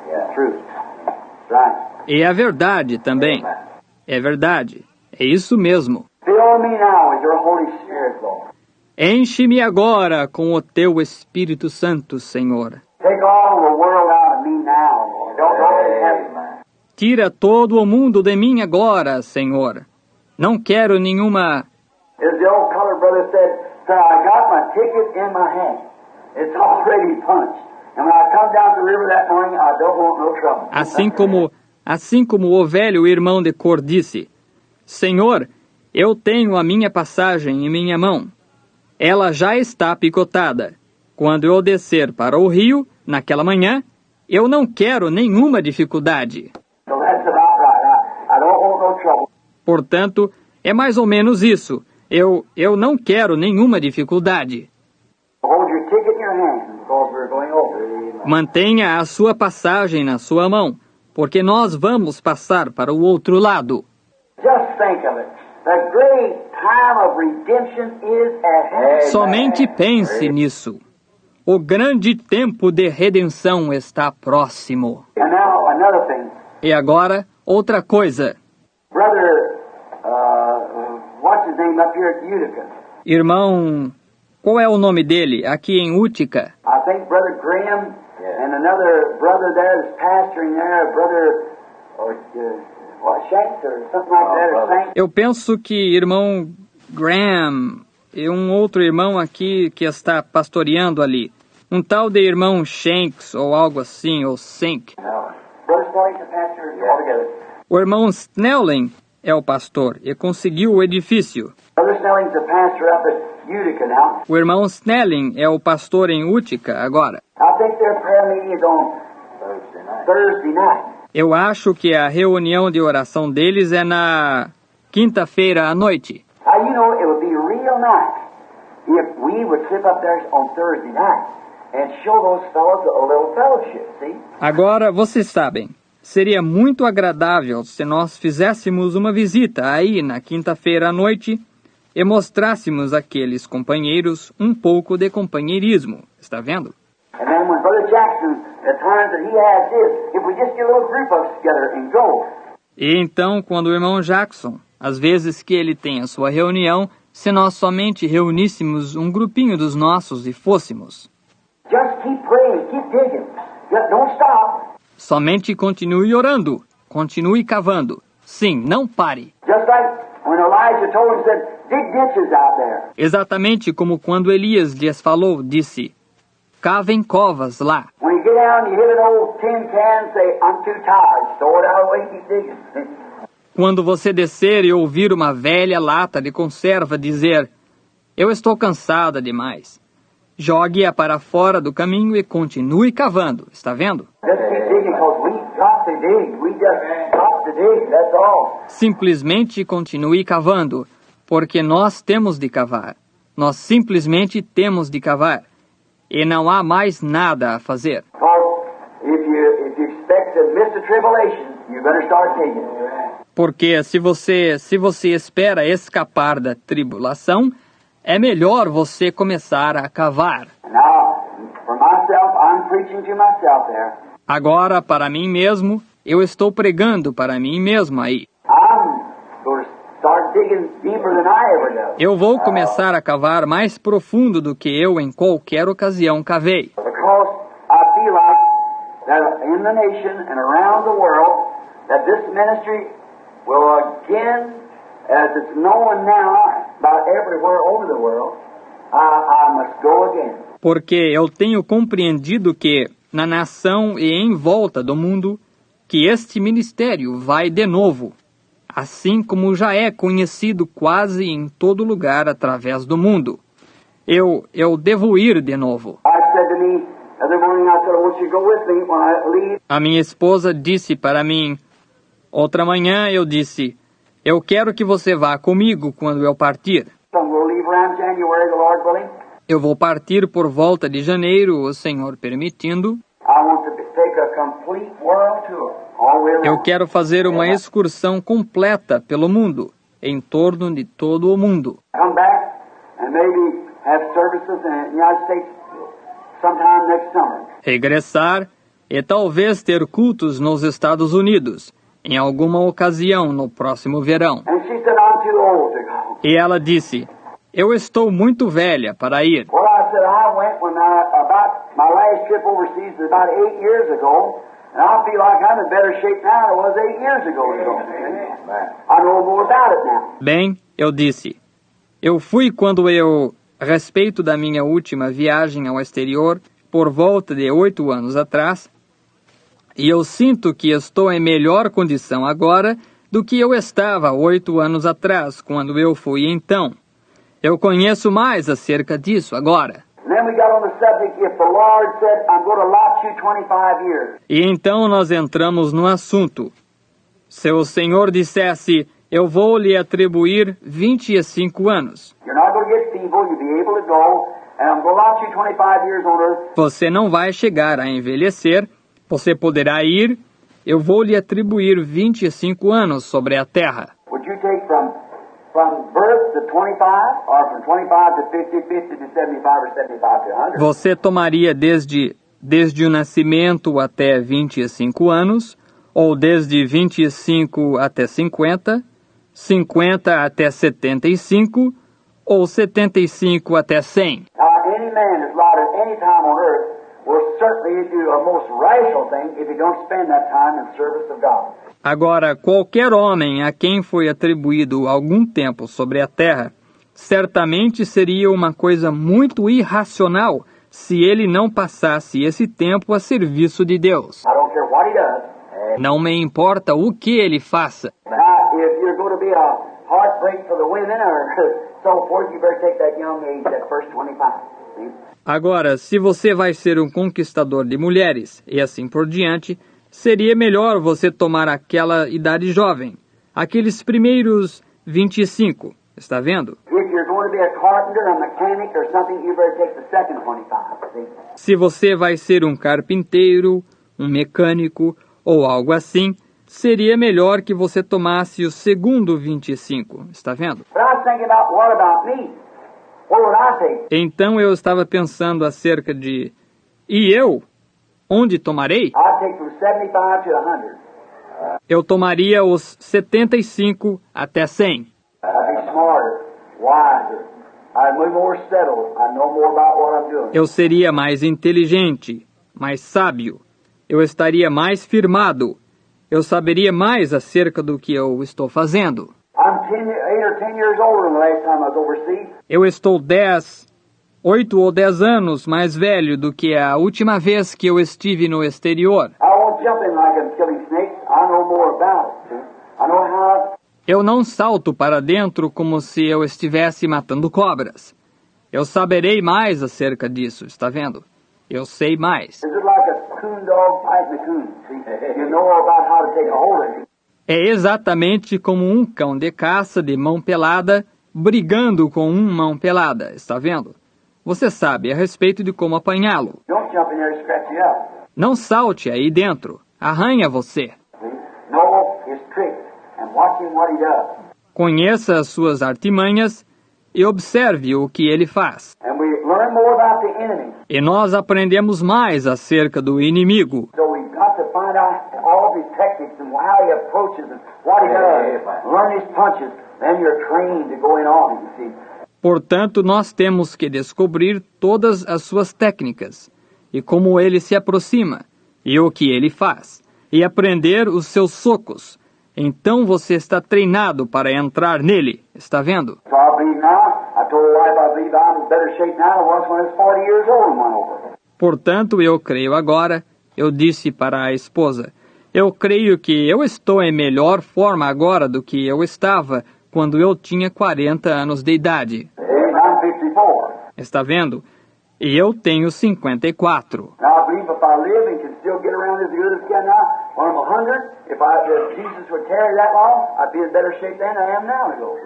B: Yeah. It's truth. That's right.
A: E é verdade também. É verdade. É isso mesmo.
B: Fill me now with your Holy Spirit, Lord.
A: Enche-me agora com o teu Espírito Santo, Senhor.
B: Take all the world out of me now, Lord. Don't let it happen.
A: Tira todo o mundo de mim agora, Senhor. Não quero nenhuma...
B: As the old colored brother said, I got my ticket in my hand. It's already punched. And when I come down the river that morning, I don't want no trouble.
A: Assim como o velho irmão de cor disse, Senhor, eu tenho a minha passagem em minha mão. Ela já está picotada. Quando eu descer para o rio, naquela manhã, eu não quero nenhuma dificuldade.
B: So that's about right. I don't want no trouble.
A: Portanto, é mais ou menos isso. Eu não quero nenhuma dificuldade.
B: Hold your ticket in your hand because we're going over.
A: Mantenha a sua passagem na sua mão, porque nós vamos passar para o outro lado.
B: Just think of it. The great time of redemption is at hand.
A: Somente pense nisso. O grande tempo de redenção está próximo.
B: And now another thing.
A: E agora, outra coisa.
B: Brother, what's his name up here at Utica?
A: Irmão, qual é o nome dele aqui em Utica?
B: I think Brother Graham and another brother there that's pastoring there, Brother Shanks or something like that, or Saint.
A: Eu penso que irmão Graham e um outro irmão aqui que está pastoreando ali. Um tal de irmão Shanks ou algo assim, ou Sink.
B: Brother Snelling's the pastor altogether.
A: O irmão Snelling é o pastor e conseguiu o edifício.
B: Brother Snelling's the pastor up at Utica now.
A: O irmão Snelling é o pastor em Utica agora.
B: I think their prayer meeting is on Thursday night.
A: Eu acho que a reunião de oração deles é na quinta-feira à noite.
B: Now, you know, it would be real nice if we would sit up there on Thursday night and show those fellows a little fellowship, see?
A: Agora, vocês sabem, seria muito agradável se nós fizéssemos uma visita aí na quinta-feira à noite e mostrássemos àqueles companheiros um pouco de companheirismo. Está vendo?
B: And then when Brother Jackson, the times that he has his, if we just get a little group of us together and go.
A: E então, quando o irmão Jackson, às vezes que ele tem a sua reunião, se nós somente reuníssemos um grupinho dos nossos e fôssemos.
B: Just keep praying, keep digging. Just don't stop.
A: Somente continue orando, continue cavando. Sim, não pare.
B: Just like when Elijah told him, said, dig ditches out there.
A: Exatamente como quando Elias lhes falou, disse, cavem covas lá.
B: When you get down, you hit an old tin can and say, I'm too tired. Throw it out away and keep digging.
A: Quando você descer e ouvir uma velha lata de conserva dizer, eu estou cansada demais, jogue-a para fora do caminho e continue cavando. Está vendo?
B: Just keep digging because we got to dig. We just got to dig. That's all.
A: Simplesmente continue cavando, porque nós temos de cavar. Nós simplesmente temos de cavar. E não há mais nada a fazer.
B: Because if you expect to miss the tribulation, you better start digging.
A: Porque se você espera escapar da tribulação, é melhor você começar a cavar.
B: Now, for myself, I'm preaching to myself there.
A: Agora, para mim mesmo, eu estou pregando para mim mesmo aí.
B: I'm going to start digging deeper than I ever do.
A: Eu vou começar a cavar mais profundo do que eu em qualquer ocasião cavei.
B: Because I feel like that in the nation and around the world, that this ministry will again, as it's known now about everywhere over the world, I must go again.
A: Porque eu tenho compreendido que, na nação e em volta do mundo, que este ministério vai de novo, assim como já é conhecido quase em todo lugar através do mundo. Eu devo ir de novo.
B: I said to me, other morning I said, I want you to go with me when I leave.
A: A minha esposa disse para mim, outra manhã eu disse, eu quero que você vá comigo quando eu partir.
B: So we'll leave around January, the Lord willing.
A: Eu vou partir por volta de janeiro, o Senhor permitindo.
B: I want to take a complete world tour all the way around.
A: Eu quero fazer uma excursão completa pelo mundo, em torno de todo o mundo.
B: Come back and maybe have services in the United States sometime next summer.
A: Regressar e talvez ter cultos nos Estados Unidos, em alguma ocasião no próximo verão.
B: And she said, I'm too old to go.
A: E ela disse, eu estou muito velha para ir.
B: Well, I said, I went when about my last trip overseas was about 8 years ago, and I feel like I'm in better shape now than I was 8 years ago. I know more about it now.
A: Bem, eu disse, eu fui quando a respeito da minha última viagem ao exterior, por volta de 8 anos atrás, e eu sinto que estou em melhor condição agora do que eu estava 8 anos atrás, quando eu fui então. Eu conheço mais acerca disso agora.
B: And then we got on the subject, if the Lord said, I'm going to allot you 25 years.
A: E então nós entramos no assunto. Se o Senhor dissesse, eu vou lhe atribuir 25 anos.
B: You're not going to get feeble. You'll be able to go. And I'm going to allot you 25 years on earth.
A: Você não vai chegar a envelhecer, você poderá ir, eu vou lhe atribuir 25 anos sobre a terra.
B: Would you take from birth to 25, or from 25 to 50, 50 to 75, or 75 to 100?
A: Você tomaria desde o nascimento até 25 anos, ou desde 25 até 50, 50 até 75, ou 75 até 100.
B: Now, any man that's allowed at any time on earth will certainly do a most rational thing if he don't spend that time in service of God.
A: Agora, qualquer homem a quem foi atribuído algum tempo sobre a terra, certamente seria uma coisa muito irracional se ele não passasse esse tempo a serviço de Deus.
B: I don't care what he does.
A: Não me importa o que ele faça.
B: Now, if you're going to be a heartbreak for the women or so forth, you better take that young age, that first 25. See?
A: Agora, se você vai ser um conquistador de mulheres e assim por diante, seria melhor você tomar aquela idade jovem, aqueles primeiros 25, está vendo?
B: If you're going to be a carpenter, a mechanic, or something, you better take the second 25. See?
A: Se você vai ser um carpinteiro, um mecânico ou algo assim, seria melhor que você tomasse o segundo 25, está vendo?
B: But I was thinking about what about me? What would I take?
A: Então eu estava pensando acerca de, e eu? Onde tomarei?
B: I'd take from 75 to 100.
A: Eu tomaria os 75 até 100.
B: I'd be smarter, wiser. I'd be more settled. I'd know more about what I'm doing.
A: Eu seria mais inteligente, mais sábio. Eu estaria mais firmado. Eu saberia mais acerca do que eu estou fazendo.
B: I'm 8 or 10 years older than the last time I was overseas.
A: Eu estou 8 ou 10 anos mais velho do que a última vez que eu estive no exterior.
B: I won't jump in like I'm killing snakes. I know more about it. See? I know how.
A: Eu não salto para dentro como se eu estivesse matando cobras. Eu saberei mais acerca disso, está vendo? Eu sei mais.
B: Is it like a coon dog fighting a coon? See? You know about how to take a hold of it.
A: É exatamente como um cão de caça de mão pelada brigando com um mão pelada, está vendo? Você sabe a respeito de como apanhá-lo.
B: Don't jump in there and scratch you up.
A: Não salte aí dentro, arranha você.
B: See? Know his tricks and watch him what he does.
A: Conheça as suas artimanhas e observe o que ele faz.
B: And we learn more about the enemy.
A: E nós aprendemos mais acerca do inimigo.
B: So we've got to find out all of his tactics and how he approaches and what he does. Learn his punches. Then you're trained to go in on him, you see.
A: Portanto, nós temos que descobrir todas as suas técnicas, e como ele se aproxima, e o que ele faz, e aprender os seus socos. Então você está treinado para entrar nele, está vendo?
B: So I believe now, I told the wife I believe I'm in better shape now than I was when I was 40 years old and went over.
A: Portanto, eu creio agora, eu disse para a esposa, eu creio que eu estou em melhor forma agora do que eu estava quando eu tinha 40 anos de idade.
B: I'm 54.
A: Está vendo? E eu tenho 54.
B: Now I believe if I live and can still get around as good as I can now, when I'm 100, if Jesus would tarry that long, I'd be in better shape than I am now to go.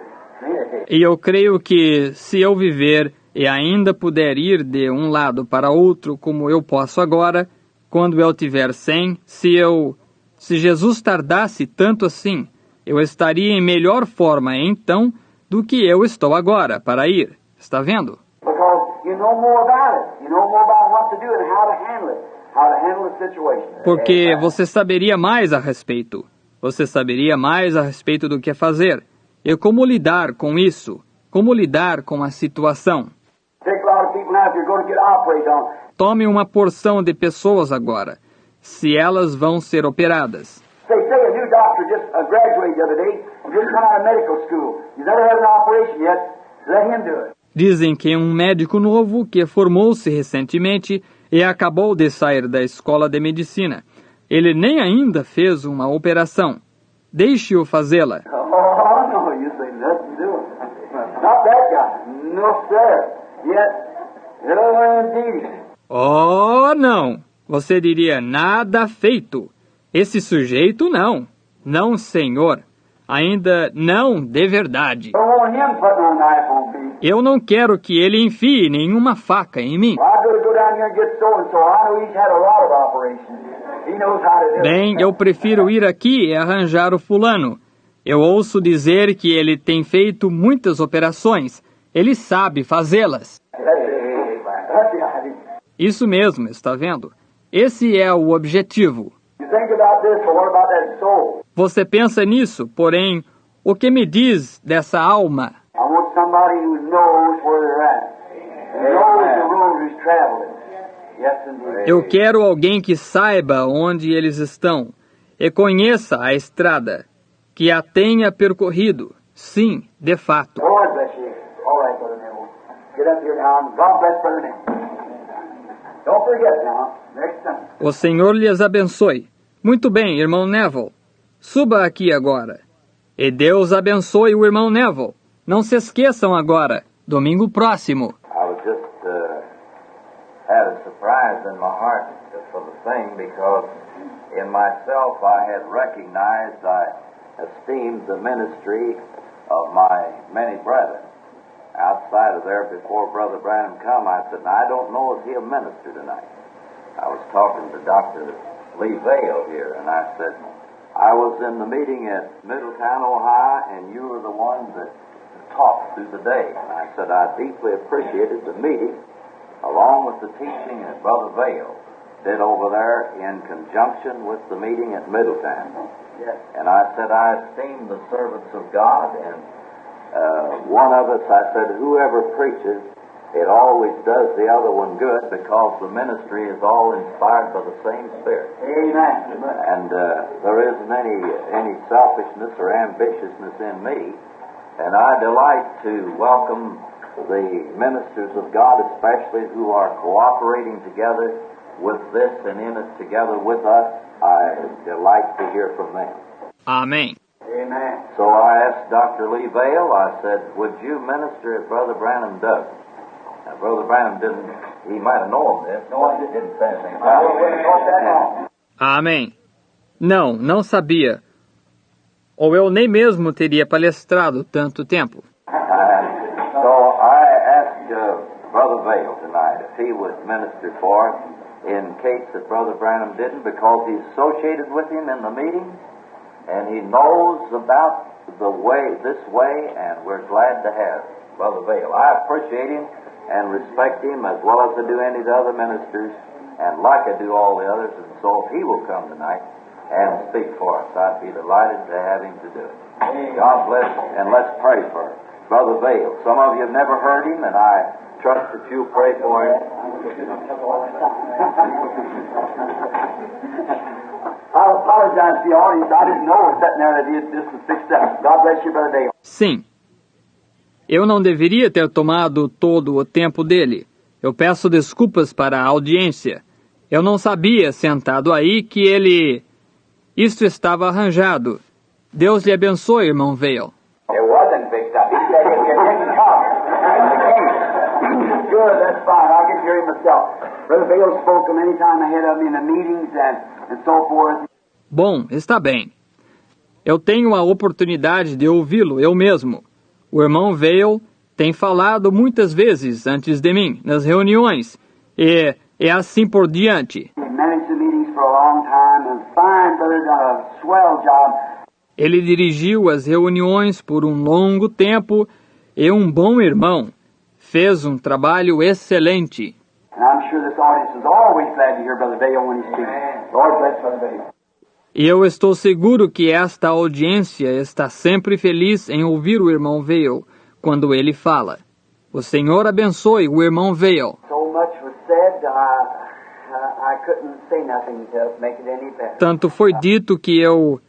B: See?
A: E eu creio que se eu viver e ainda puder ir de um lado para outro como eu posso agora, quando eu tiver 100, se Jesus tardasse tanto assim, eu estaria em melhor forma então do que eu estou agora para ir. Está vendo?
B: Because you know more about it. You know more about what to do and how to handle it. How to handle the situation.
A: Porque você saberia mais a respeito. Você saberia mais a respeito do que fazer. E como lidar com isso. Como lidar com a situação.
B: Take a lot of people now if you're going to get operated on.
A: Tome uma porção de pessoas agora, se elas vão ser operadas.
B: Say a new doctor just graduated the other day and just come out of medical school. He's never had an operation yet. Let him do it.
A: Dizem que um médico novo que formou-se recentemente e acabou de sair da escola de medicina. Ele nem ainda fez uma operação. Deixe-o fazê-la.
B: Oh, no, you say nothing to do it. Not that guy. No, sir. Yet, no, indeed.
A: Oh, não! Você diria nada feito. Esse sujeito não. Não, senhor. Ainda não de verdade.
B: Don't want him putting no knife on me.
A: Eu não quero que ele enfie nenhuma faca em mim.
B: Well, I'd rather go down here and get so-and-so. I know he's had a lot of operations. He knows how to do
A: Bem,
B: it.
A: eu prefiro ir aqui e arranjar o fulano. Eu ouço dizer que ele tem feito muitas operações. Ele sabe fazê-las.
B: That's the idea.
A: Isso mesmo, está vendo? Esse é o objetivo.
B: You think about this, but what about that soul?
A: Você pensa nisso, porém, o que me diz dessa alma?
B: I want somebody who knows where they're at. Knows the road who's traveling. Yes, indeed.
A: Eu quero alguém que saiba onde eles estão e conheça a estrada, que a tenha percorrido. Sim, de fato.
B: Lord bless you. All right, Brother Neville. Get up here now. God bless Brother Neville. Don't forget now. Next time.
A: O Senhor lhes abençoe. Muito bem, irmão Neville. Suba aqui agora. E Deus abençoe o irmão Neville. Não se esqueçam agora, domingo próximo.
C: I was just had a surprise in my heart for the thing because in myself I had recognized, I esteemed the ministry of my many brethren. Outside of there, before Brother Branham come, I said, I don't know if he'll minister tonight. I was talking to Dr. Lee Vale here, and I said, I was in the meeting at Middletown, Ohio, and you were the one that talked through the day. And I said, I deeply appreciated the meeting, along with the teaching that Brother Vale did over there in conjunction with the meeting at Middletown.
B: Yes.
C: And I said, I esteem the servants of God, and one of us, I said, whoever preaches, it always does the other one good because the ministry is all inspired by the same Spirit.
B: Amen.
C: And there isn't any selfishness or ambitiousness in me. And I delight to welcome the ministers of God, especially who are cooperating together with this and in it together with us. I delight to hear from them.
A: Amém.
B: Amen.
C: So I asked Dr. Lee Vale, I said, would you minister if Brother Branham does? Now, Brother Branham didn't, he might have known this. No, he didn't say anything about it.
A: Amém. Não, não sabia. Ou eu nem mesmo teria palestrado tanto tempo.
C: So I asked Brother Vale tonight if he would minister for us in case that Brother Branham didn't, because he's associated with him in the meetings, and he knows about the way, this way, and we're glad to have Brother Vale. I appreciate him and respect him as well as I do any of the other ministers, and like I do all the others, and so if he will come tonight and speak for us, I'd be delighted to have him to do it. God bless, and let's pray for Brother Vale. Some of you have never heard him, and I trust that you'll pray for him.
B: I apologize to the audience. I didn't know it was sitting there that he had just fixed up. God bless you, Brother Dale.
A: Sim. Eu não deveria ter tomado todo o tempo dele. Eu peço desculpas para a audiência. Eu não sabia, sentado aí, que ele... Isto estava arranjado. Deus lhe abençoe, irmão Vale.
B: It wasn't fixed up. He said it didn't come. Good, that's fine. I can hear him myself. Brother Vale spoke many times ahead of me in the meetings and so forth.
A: Bom, está bem. Eu tenho a oportunidade de ouvi-lo eu mesmo. O irmão Vale tem falado muitas vezes antes de mim, nas reuniões, e assim por diante.
B: He managed the meetings for a long time and fine, brother, done a swell job.
A: Ele dirigiu as reuniões por um longo tempo e um bom irmão. Fez um trabalho excelente.
B: And I'm sure this audience is always glad to hear Brother Vale when he speaks. Lord bless Brother Vale.
A: E eu estou seguro que esta audiência está sempre feliz em ouvir o irmão Vale quando ele fala. O Senhor abençoe o irmão Vale.
B: So much was said, I couldn't say nothing to make it any better.
A: Tanto foi dito que eu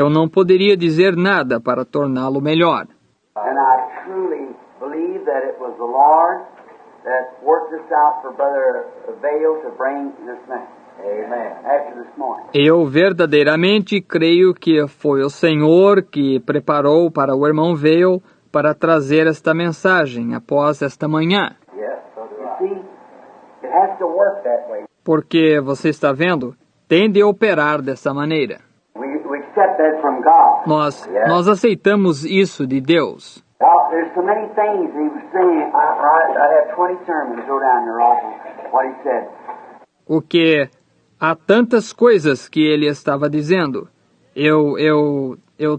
A: não poderia dizer nada para torná-lo melhor.
B: And I truly believe that it was the Lord that worked this out for Brother Vale to bring this message. Amen. After this morning.
A: Eu verdadeiramente creio que foi o Senhor que preparou para o irmão Vale para trazer esta mensagem após esta manhã.
B: Yes, so do I. You see, it has to work that way.
A: Porque, você está vendo, tem de operar dessa maneira.
B: We accept that from God.
A: Nós aceitamos isso de Deus.
B: Well, there's so many things he was saying. I have 20 sermons. Go down there also. What he said.
A: O que há tantas coisas que ele estava dizendo. Eu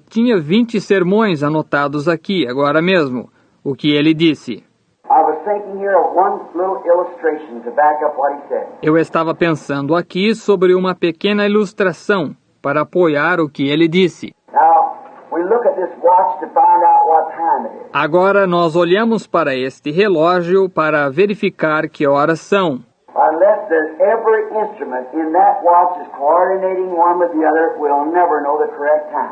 A: tinha 20 sermões anotados aqui, agora mesmo, o que ele disse.
B: I was thinking here of one little illustration to back up what he said.
A: Eu estava pensando aqui sobre uma pequena ilustração para apoiar o que ele disse.
B: Now, we look at this watch to find out what time it is.
A: Agora nós olhamos para este relógio para verificar que horas são.
B: Unless there's every instrument in that watch is coordinating one with the other, we'll never know the correct time.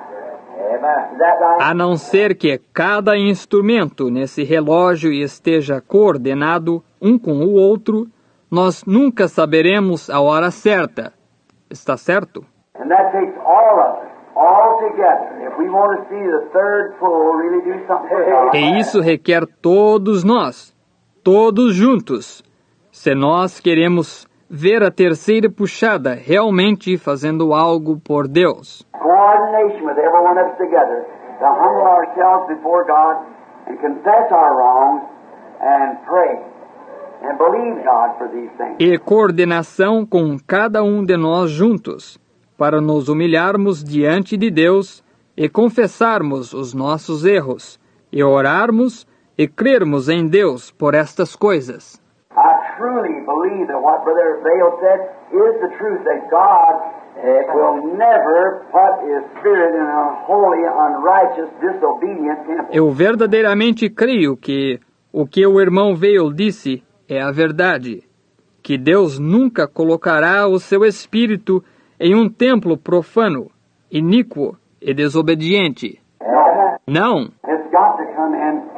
B: Amen. Is that right?
A: A não ser que cada instrumento nesse relógio esteja coordenado um com o outro, nós nunca saberemos a hora certa. Está certo?
B: And that takes all of us, all together. If we want to see the third pull really do something for God.
A: E isso requer todos nós, todos juntos. Se nós queremos ver a terceira puxada realmente fazendo algo por Deus.
B: Coordination with every one of us together to humble ourselves before God and confess our wrongs and pray and believe God for these things.
A: E coordenação com cada um de nós juntos, para nos humilharmos diante de Deus e confessarmos os nossos erros, e orarmos e crermos em Deus por estas coisas.
B: I truly believe that what Brother Vail said is the truth, that God will never put His Spirit in an unholy, unrighteous, disobedient temple.
A: Eu verdadeiramente creio que o o irmão Vail disse é a verdade, que Deus nunca colocará o seu espírito em um templo profano, iníquo e desobediente. Não.
B: It's got to come in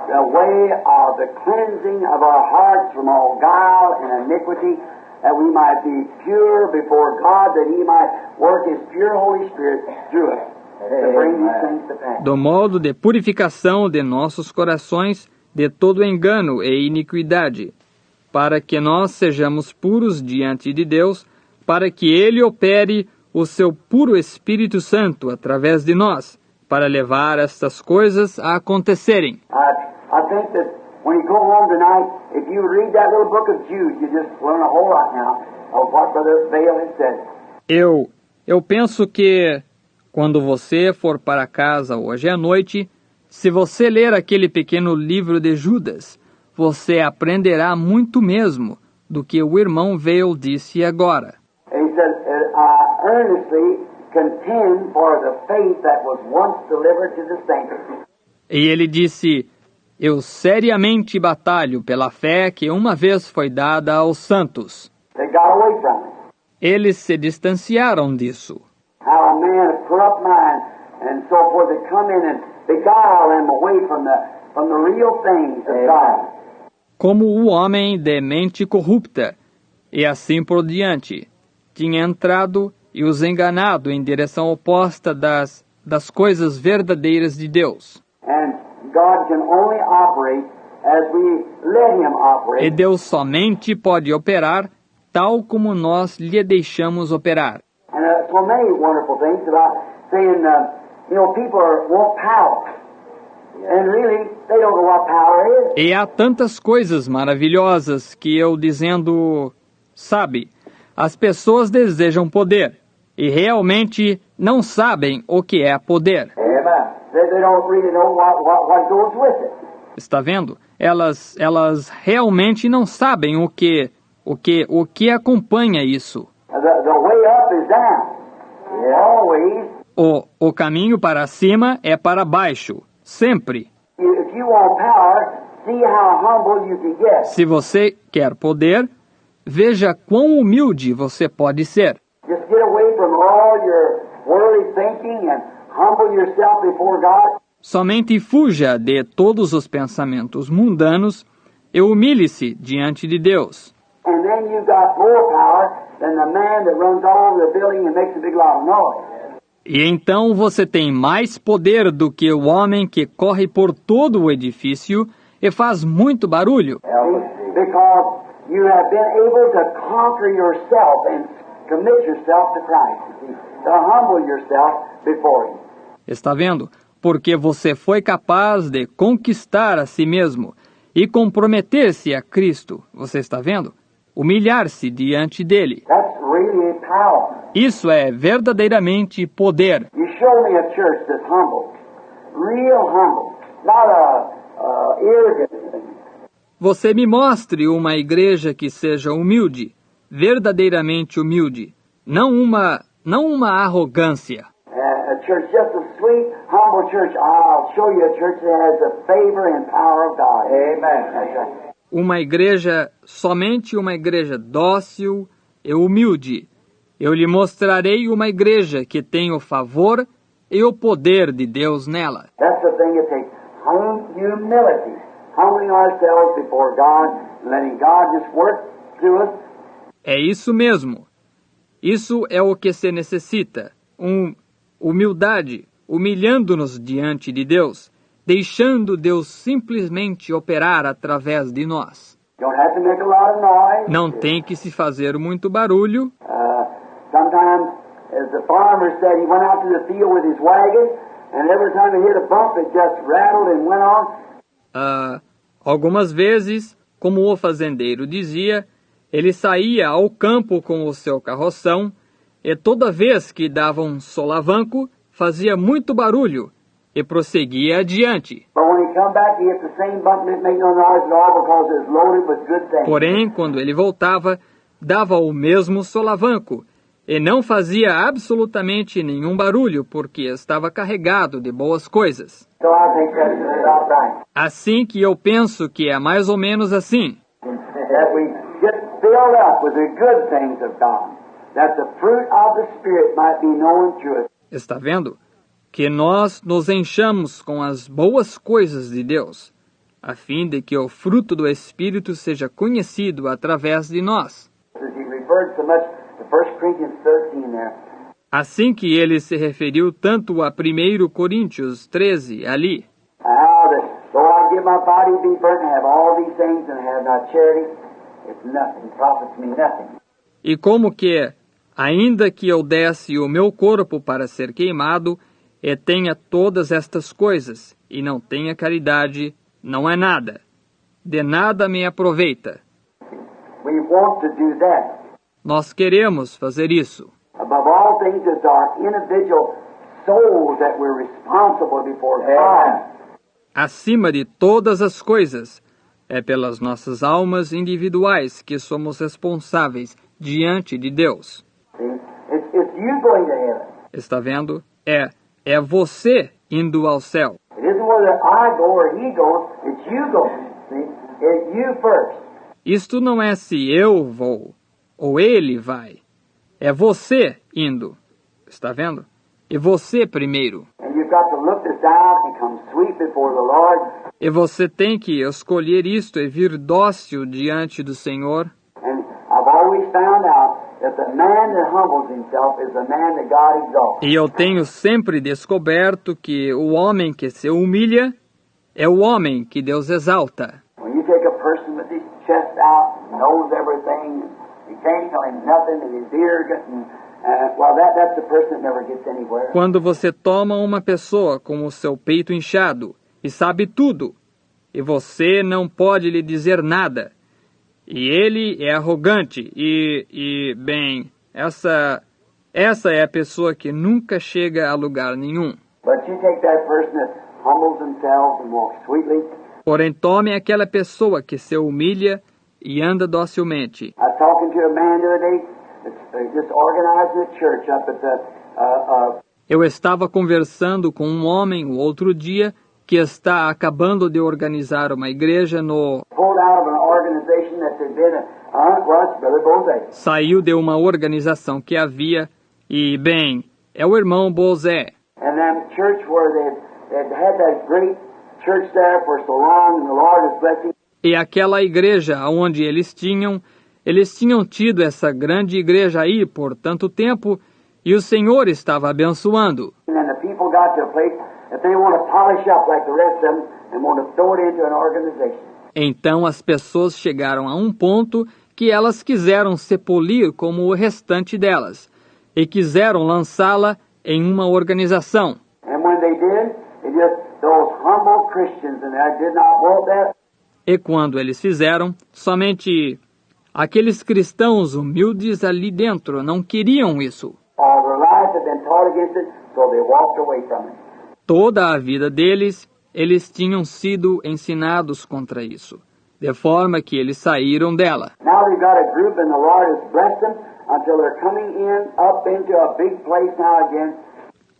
B: the way of the cleansing of our hearts from all guile and iniquity, that we might be pure before God, that He might work His pure Holy Spirit through us to bring these things to pass.
A: Do modo de purificação de nossos corações de todo engano e iniquidade, para que nós sejamos puros diante de Deus, para que Ele opere o seu puro Espírito Santo através de nós, para levar estas coisas a acontecerem.
B: I think that when you go home tonight, if you read that little book of Jude, you just learn a whole lot now of what Brother Vail has said.
A: Eu penso que quando você for para casa hoje à noite, se você ler aquele pequeno livro de Judas, você aprenderá muito mesmo do que o irmão Vail disse agora.
B: He said, I earnestly contend for the faith that was once delivered to the saints.
A: E ele disse, eu seriamente batalho pela fé que uma vez foi dada aos santos.
B: They got away from it.
A: Eles se distanciaram disso.
B: How a man of corrupt mind and so forth had come in and beguile them away from the real things of God.
A: Como o homem de mente corrupta, e assim por diante, tinha entrado e os enganado em direção oposta das coisas verdadeiras de Deus.
B: And God can only operate as we let Him operate.
A: E Deus somente pode operar tal como nós lhe deixamos operar.
B: And so many wonderful things about saying, people want power. And really, they don't know what power is.
A: E há tantas coisas maravilhosas que eu dizendo, sabe, as pessoas desejam poder e realmente não sabem o que é poder.
B: Amen. They don't really know what goes with it.
A: Está vendo? Elas realmente não sabem o que acompanha isso.
B: The way up is down. Always.
A: O caminho para cima é para baixo, sempre.
B: If you want power, see how humble you can get.
A: Se você quer poder, veja quão humilde você pode ser.
B: Just get away from all your worldly thinking and humble yourself before God.
A: Somente fuja de todos os pensamentos mundanos e humilhe-se diante de Deus.
B: And then you got more power than the man that runs all over the building and makes a big lot of noise.
A: E então você tem mais poder do que o homem que corre por todo o edifício e faz muito barulho.
B: Because you have been able to conquer yourself and commit yourself to Christ, you see, to humble yourself before Him.
A: Está vendo? Porque você foi capaz de conquistar a si mesmo e comprometer-se a Cristo. Você está vendo? Humilhar-se diante dele.
B: That's really power.
A: Isso é verdadeiramente poder.
B: You show me a church that's humble, real humble, not arrogant.
A: Você me mostre uma igreja que seja humilde, verdadeiramente humilde, não uma arrogância.
B: A church just a sweet, humble church. I'll show you a church that has the favor and power of God. Amen. That's right.
A: Somente uma igreja dócil e humilde. Eu lhe mostrarei uma igreja que tem o favor e o poder de Deus nela.
B: That's the thing it takes. Humility. Humbling ourselves before God, letting God just work through us.
A: É isso mesmo. Isso é o que se necessita. Humildade, humilhando-nos diante de Deus, deixando Deus simplesmente operar através de nós.
B: Don't have to make a lot of noise.
A: Não tem que se fazer muito barulho.
B: Sometimes, as the farmer said, he went out to the field with his wagon, and every time he hit a bump, it just rattled and went on.
A: Algumas vezes, como o fazendeiro dizia, ele saía ao campo com o seu carroção e toda vez que dava um solavanco, fazia muito barulho e prosseguia adiante. Porém, quando ele voltava, dava o mesmo solavanco e não fazia absolutamente nenhum barulho porque estava carregado de boas coisas. Assim que eu penso que é mais ou menos assim. Está vendo? Que nós nos enchamos com as boas coisas de Deus, a fim de que o fruto do Espírito seja conhecido através de nós. Assim que ele se referiu tanto a 1 Coríntios 13 ali. E como que, ainda que eu desse o meu corpo para ser queimado, e tenha todas estas coisas, e não tenha caridade, não é nada. De nada me aproveita. Nós queremos fazer isso. Acima de todas as coisas, é pelas nossas almas individuais que somos responsáveis diante de Deus. Está vendo? É você indo ao céu. Isto não é se eu vou ou ele vai. É você indo. Está vendo? E você primeiro. E você tem que escolher isto e vir dócil diante do Senhor. E eu tenho sempre descoberto que o homem que se humilha é o homem que Deus exalta. Quando você toma uma pessoa com o seu peito inchado e sabe tudo, e você não pode lhe dizer nada, e ele é arrogante bem, essa é a pessoa que nunca chega a lugar nenhum. Porém, tome aquela pessoa que se humilha e anda docilmente. Eu estava conversando com um homem o outro dia que está acabando de organizar uma igreja no... Saiu de uma organização que havia e, bem, é o irmão Bozé. E aquela igreja onde eles tinham tido essa grande igreja aí por tanto tempo e o Senhor estava abençoando. Então as pessoas chegaram a um ponto que elas quiseram se polir como o restante delas, e quiseram lançá-la em uma organização.
B: And when they did, those humble Christians in there did not want that.
A: E quando eles fizeram, somente aqueles cristãos humildes ali dentro não queriam isso.
B: All their lives had been taught against it, so they walked away from it.
A: Toda a vida deles, eles tinham sido ensinados contra isso, de forma que eles saíram dela.
B: Now they've got a group and the Lord has blessed them until they're coming up into a big place now again.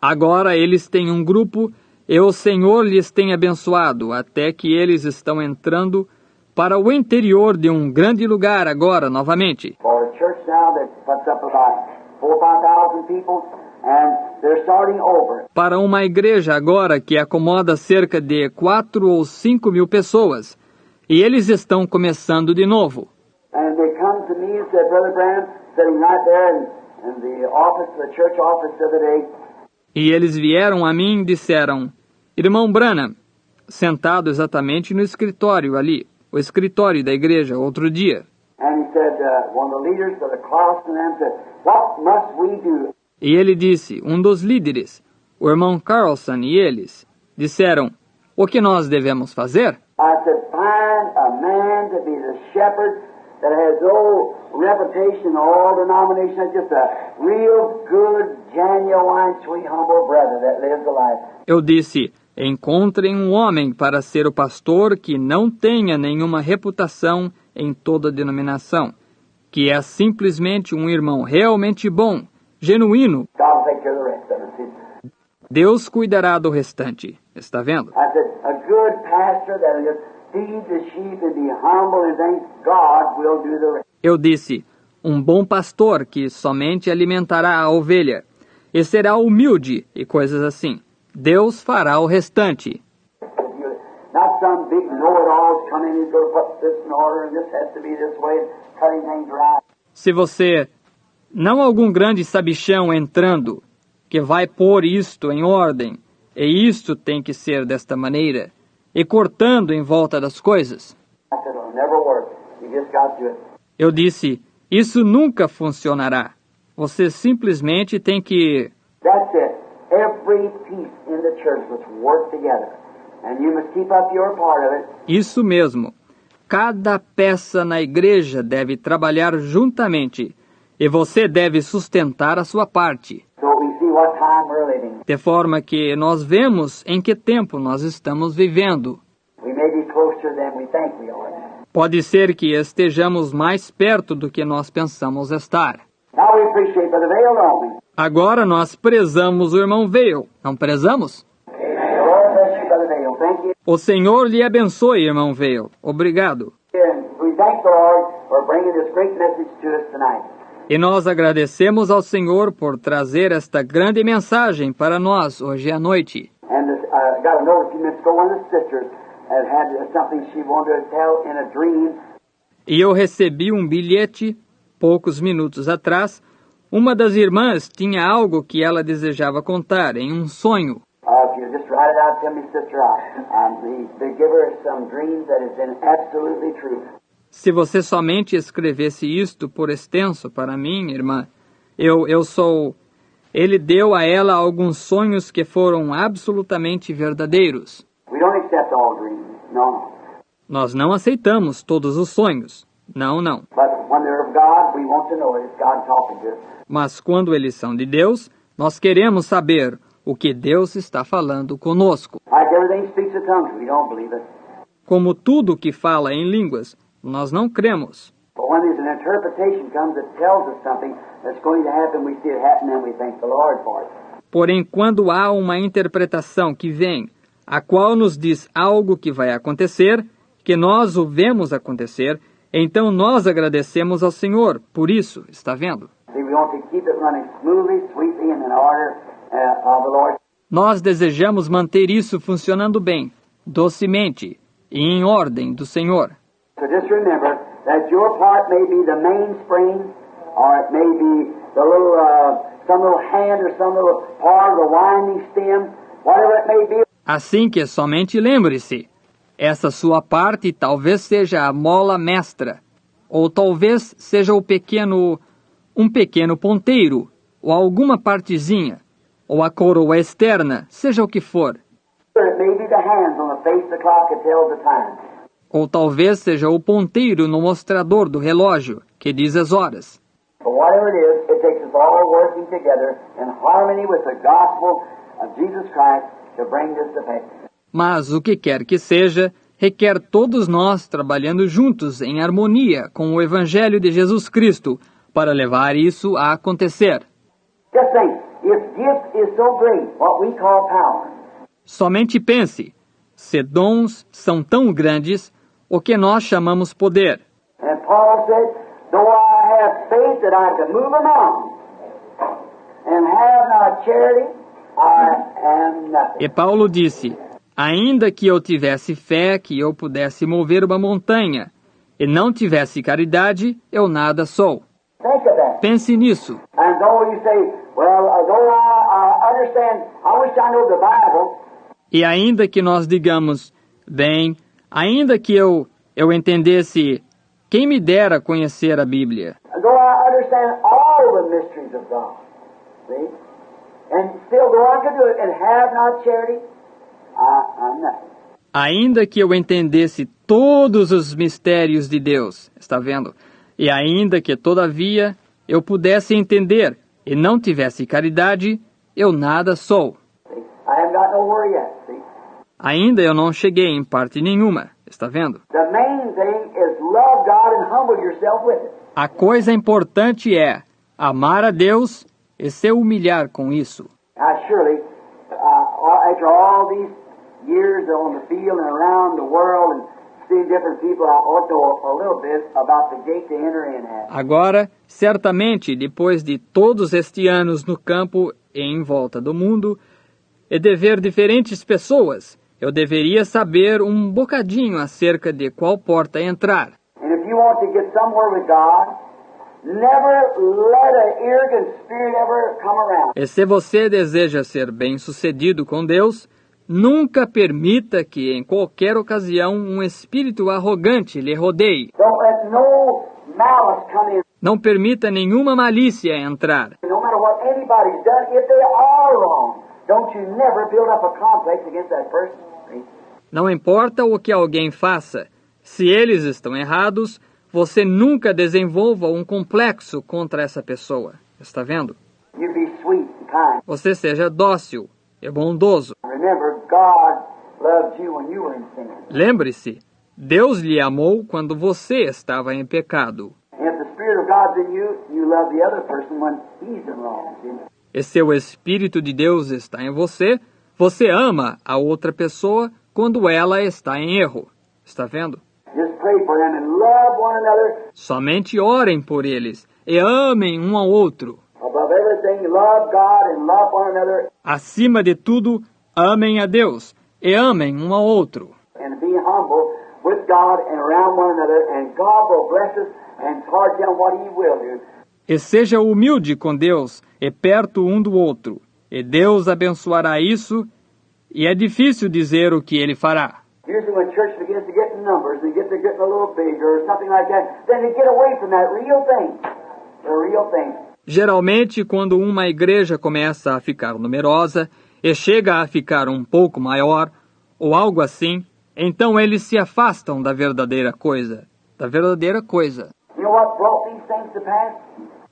A: Agora eles têm um grupo e o Senhor lhes tem abençoado até que eles estão entrando para o interior de um grande lugar agora novamente.
B: For a church now that puts up about 4,000 or 5,000 people, and they're starting over.
A: Para uma igreja agora que acomoda cerca de 4 ou 5 mil pessoas, e eles estão começando de novo.
B: And they come to me and said, Brother Branham, sitting right there in the office, the church office the other day.
A: E eles vieram a mim e disseram, Irmão Branham, sentado exatamente no escritório ali, o escritório da igreja, outro dia.
B: And he said, one of the leaders of the class and them said, what must we do?
A: E ele disse, um dos líderes, o irmão Carlson e eles, disseram, o que nós devemos fazer?
B: I said, find a man to be the shepherd that has no reputation in all denominations, just a real good, genuine, sweet, humble brother that lives a life.
A: Eu disse, encontrem um homem para ser o pastor que não tenha nenhuma reputação em toda denominação, que é simplesmente um irmão realmente bom, genuíno.
B: God will take care of the rest of it.
A: Deus cuidará do restante. Está vendo?
B: I said, a good pastor that will just feed the sheep and be humble and things, God will do the rest.
A: Eu disse, um bom pastor que somente alimentará a ovelha e será humilde e coisas assim. Deus fará o restante.
B: Not some big know-it-alls coming in and going to put this in order and this has to be this way, cutting things right.
A: Se você, não algum grande sabichão entrando, que vai pôr isto em ordem, e isto tem que ser desta maneira, e cortando em volta das coisas.
B: I said, it'll never work. You just got to do it.
A: Eu disse, isso nunca funcionará. Você simplesmente tem que...
B: That's it. Every piece in the church must work together. And you must keep up your part of it.
A: Isso mesmo. Cada peça na igreja deve trabalhar juntamente, e você deve sustentar a sua parte.
B: So we see what time we're living.
A: De forma que nós vemos em que tempo nós estamos vivendo.
B: We may be closer than we think we are.
A: Pode ser que estejamos mais perto do que nós pensamos estar.
B: Now we appreciate Brother Vail, don't we?
A: Agora nós prezamos o irmão Vail, não prezamos?
B: Amen. The Lord bless you, Brother Vail. Thank you.
A: O Senhor lhe abençoe, irmão Vail. Obrigado.
B: And we thank the Lord for bringing this great message to us tonight.
A: E nós agradecemos ao Senhor por trazer esta grande mensagem para nós hoje à noite.
B: And got a note a few minutes ago, one of the sisters had something she wanted to tell in a dream.
A: E eu recebi um bilhete, poucos minutos atrás. Uma das irmãs tinha algo que ela desejava contar em um sonho.
B: If you just write it out to me, sister, they give her some dreams that has been absolutely true.
A: Se você somente escrevesse isto por extenso para mim, irmã, Ele deu a ela alguns sonhos que foram absolutamente verdadeiros.
B: We don't accept all dreams, no.
A: Nós não aceitamos todos os sonhos. Não, não.
B: But when they're of God, we want to know it. It's God talking to us.
A: Mas quando eles são de Deus, nós queremos saber o que Deus está falando conosco.
B: Like everything speaks of tongues, we don't believe it.
A: Como tudo que fala em línguas, nós não cremos.
B: But when there's an interpretation comes that tells us something that's going to happen, we see it happen and we thank the Lord for it.
A: Porém, quando há uma interpretação que vem, a qual nos diz algo que vai acontecer, que nós o vemos acontecer, então nós agradecemos ao Senhor por isso, está vendo?
B: See, we want to keep it running smoothly, sweetly, and in order of the Lord.
A: Nós desejamos manter isso funcionando bem, docemente e em ordem do Senhor.
B: So just remember that your part may be the mainspring, or it may be the little, some little hand or some little part of the winding stem, whatever it may be.
A: Assim que somente lembre-se, essa sua parte talvez seja a mola mestra, ou talvez seja um pequeno ponteiro, ou alguma partezinha, ou a coroa externa, seja o que for.
B: It may be the hands on the face of the clock that tells the time.
A: Ou talvez seja o ponteiro no mostrador do relógio, que diz as horas.
B: But whatever it is, it takes us all working together in harmony with the gospel of Jesus Christ to bring this to pass.
A: Mas o que quer que seja, requer todos nós trabalhando juntos em harmonia com o Evangelho de Jesus Cristo para levar isso a acontecer.
B: Just think, if gift is so great, what we call power,
A: Somente pense, se dons são tão grandes, o que nós chamamos poder.
B: and Paul said, though I have faith that I can move a mountain and have not charity, I am nothing.
A: E Paulo disse, ainda que eu tivesse fé que eu pudesse mover uma montanha, e não tivesse caridade, eu nada sou.
B: Think of that.
A: Pense nisso.
B: And though you say, well, though I understand, I wish I know the Bible,
A: E ainda que nós digamos, bem, ainda que eu entendesse, quem me dera conhecer a Bíblia.
B: and though I understand all the mysteries of God, see, and still though I could do it and have not charity, I'm nothing.
A: Ainda que eu entendesse todos os mistérios de Deus, está vendo? E ainda que, todavia, eu pudesse entender e não tivesse caridade, eu nada sou.
B: See? I haven't got nowhere yet, see.
A: Ainda eu não cheguei em parte nenhuma, está vendo?
B: The main thing is love God and humble yourself with it.
A: A coisa importante é amar a Deus e se humilhar com isso.
B: Now surely, after all these years on the field and around the world and seeing different people, I ought to know a little bit about the gate to enter in at.
A: Agora, certamente, depois de todos estes anos no campo e em volta do mundo, e de ver diferentes pessoas, eu deveria saber um bocadinho acerca de qual porta entrar.
B: And if you want to get somewhere with God, never let an arrogant spirit ever come around.
A: E se você deseja ser bem-sucedido com Deus, nunca permita que em qualquer ocasião um espírito arrogante lhe rodeie.
B: Don't let no malice come in.
A: Não permita nenhuma malícia entrar.
B: No matter what anybody's done, if they are wrong, don't you never build up a complex against that person. See?
A: Não importa o que alguém faça, se eles estão errados, você nunca desenvolva um complexo contra essa pessoa. Está vendo?
B: You be sweet and kind.
A: Você seja dócil e bondoso.
B: Remember, God loved you when you were in sin.
A: Lembre-se, Deus lhe amou quando você estava em pecado.
B: And if the Spirit of God's in you, you love the other person when he's in wrong. See?
A: E se o Espírito de Deus está em você, você ama a outra pessoa quando ela está em erro. Está vendo?
B: Just pray for them and love one another.
A: Somente orem por eles e amem um ao outro.
B: Above everything, love God and love one another.
A: Acima de tudo, amem a Deus e amem um ao outro.
B: And be humble with God and around one another. And God will bless us and towards them what He will do.
A: E seja humilde com Deus e perto um do outro. E Deus abençoará isso, e é difícil dizer o que Ele fará.
B: Usually when church begins to get in numbers and get to getting a little bigger or something like that, then they get away from that real thing. The real thing.
A: Geralmente, quando uma igreja começa a ficar numerosa e chega a ficar um pouco maior, ou algo assim, então eles se afastam da verdadeira coisa. Da verdadeira coisa.
B: You know what brought these things to pass?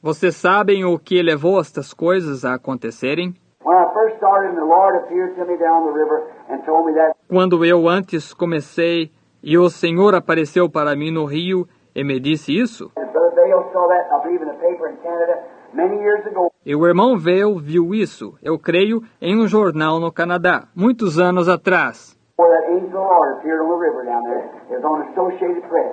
A: Vocês sabem o que levou estas coisas a acontecerem?
B: When I first started, and the Lord appeared to me down the river and told me that
A: Quando eu antes comecei e o Senhor apareceu para mim no rio e me disse isso,
B: and Brother Bale saw that, I believe, in the paper in Canada many years ago.
A: e o irmão Vale viu isso, eu creio, em um jornal no Canadá, muitos anos atrás.
B: Where that angel of the Lord appeared on the river down there. It was on Associated Press.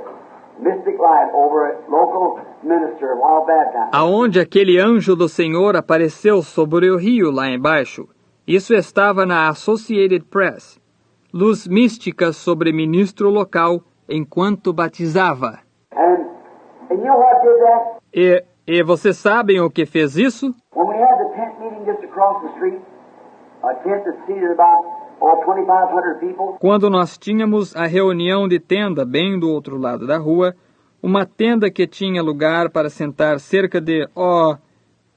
B: Mystic Light over a local minister a while back now.
A: Aonde aquele anjo do Senhor apareceu sobre o rio lá embaixo. Isso estava na Associated Press. Luz mística sobre ministro local enquanto batizava.
B: And you know what did that?
A: E vocês sabem o que fez isso?
B: When we had the tent meeting just across the street, a tent that seated about 2,500 people,
A: Quando nós tínhamos a reunião de tenda bem do outro lado da rua, uma tenda que tinha lugar para sentar cerca de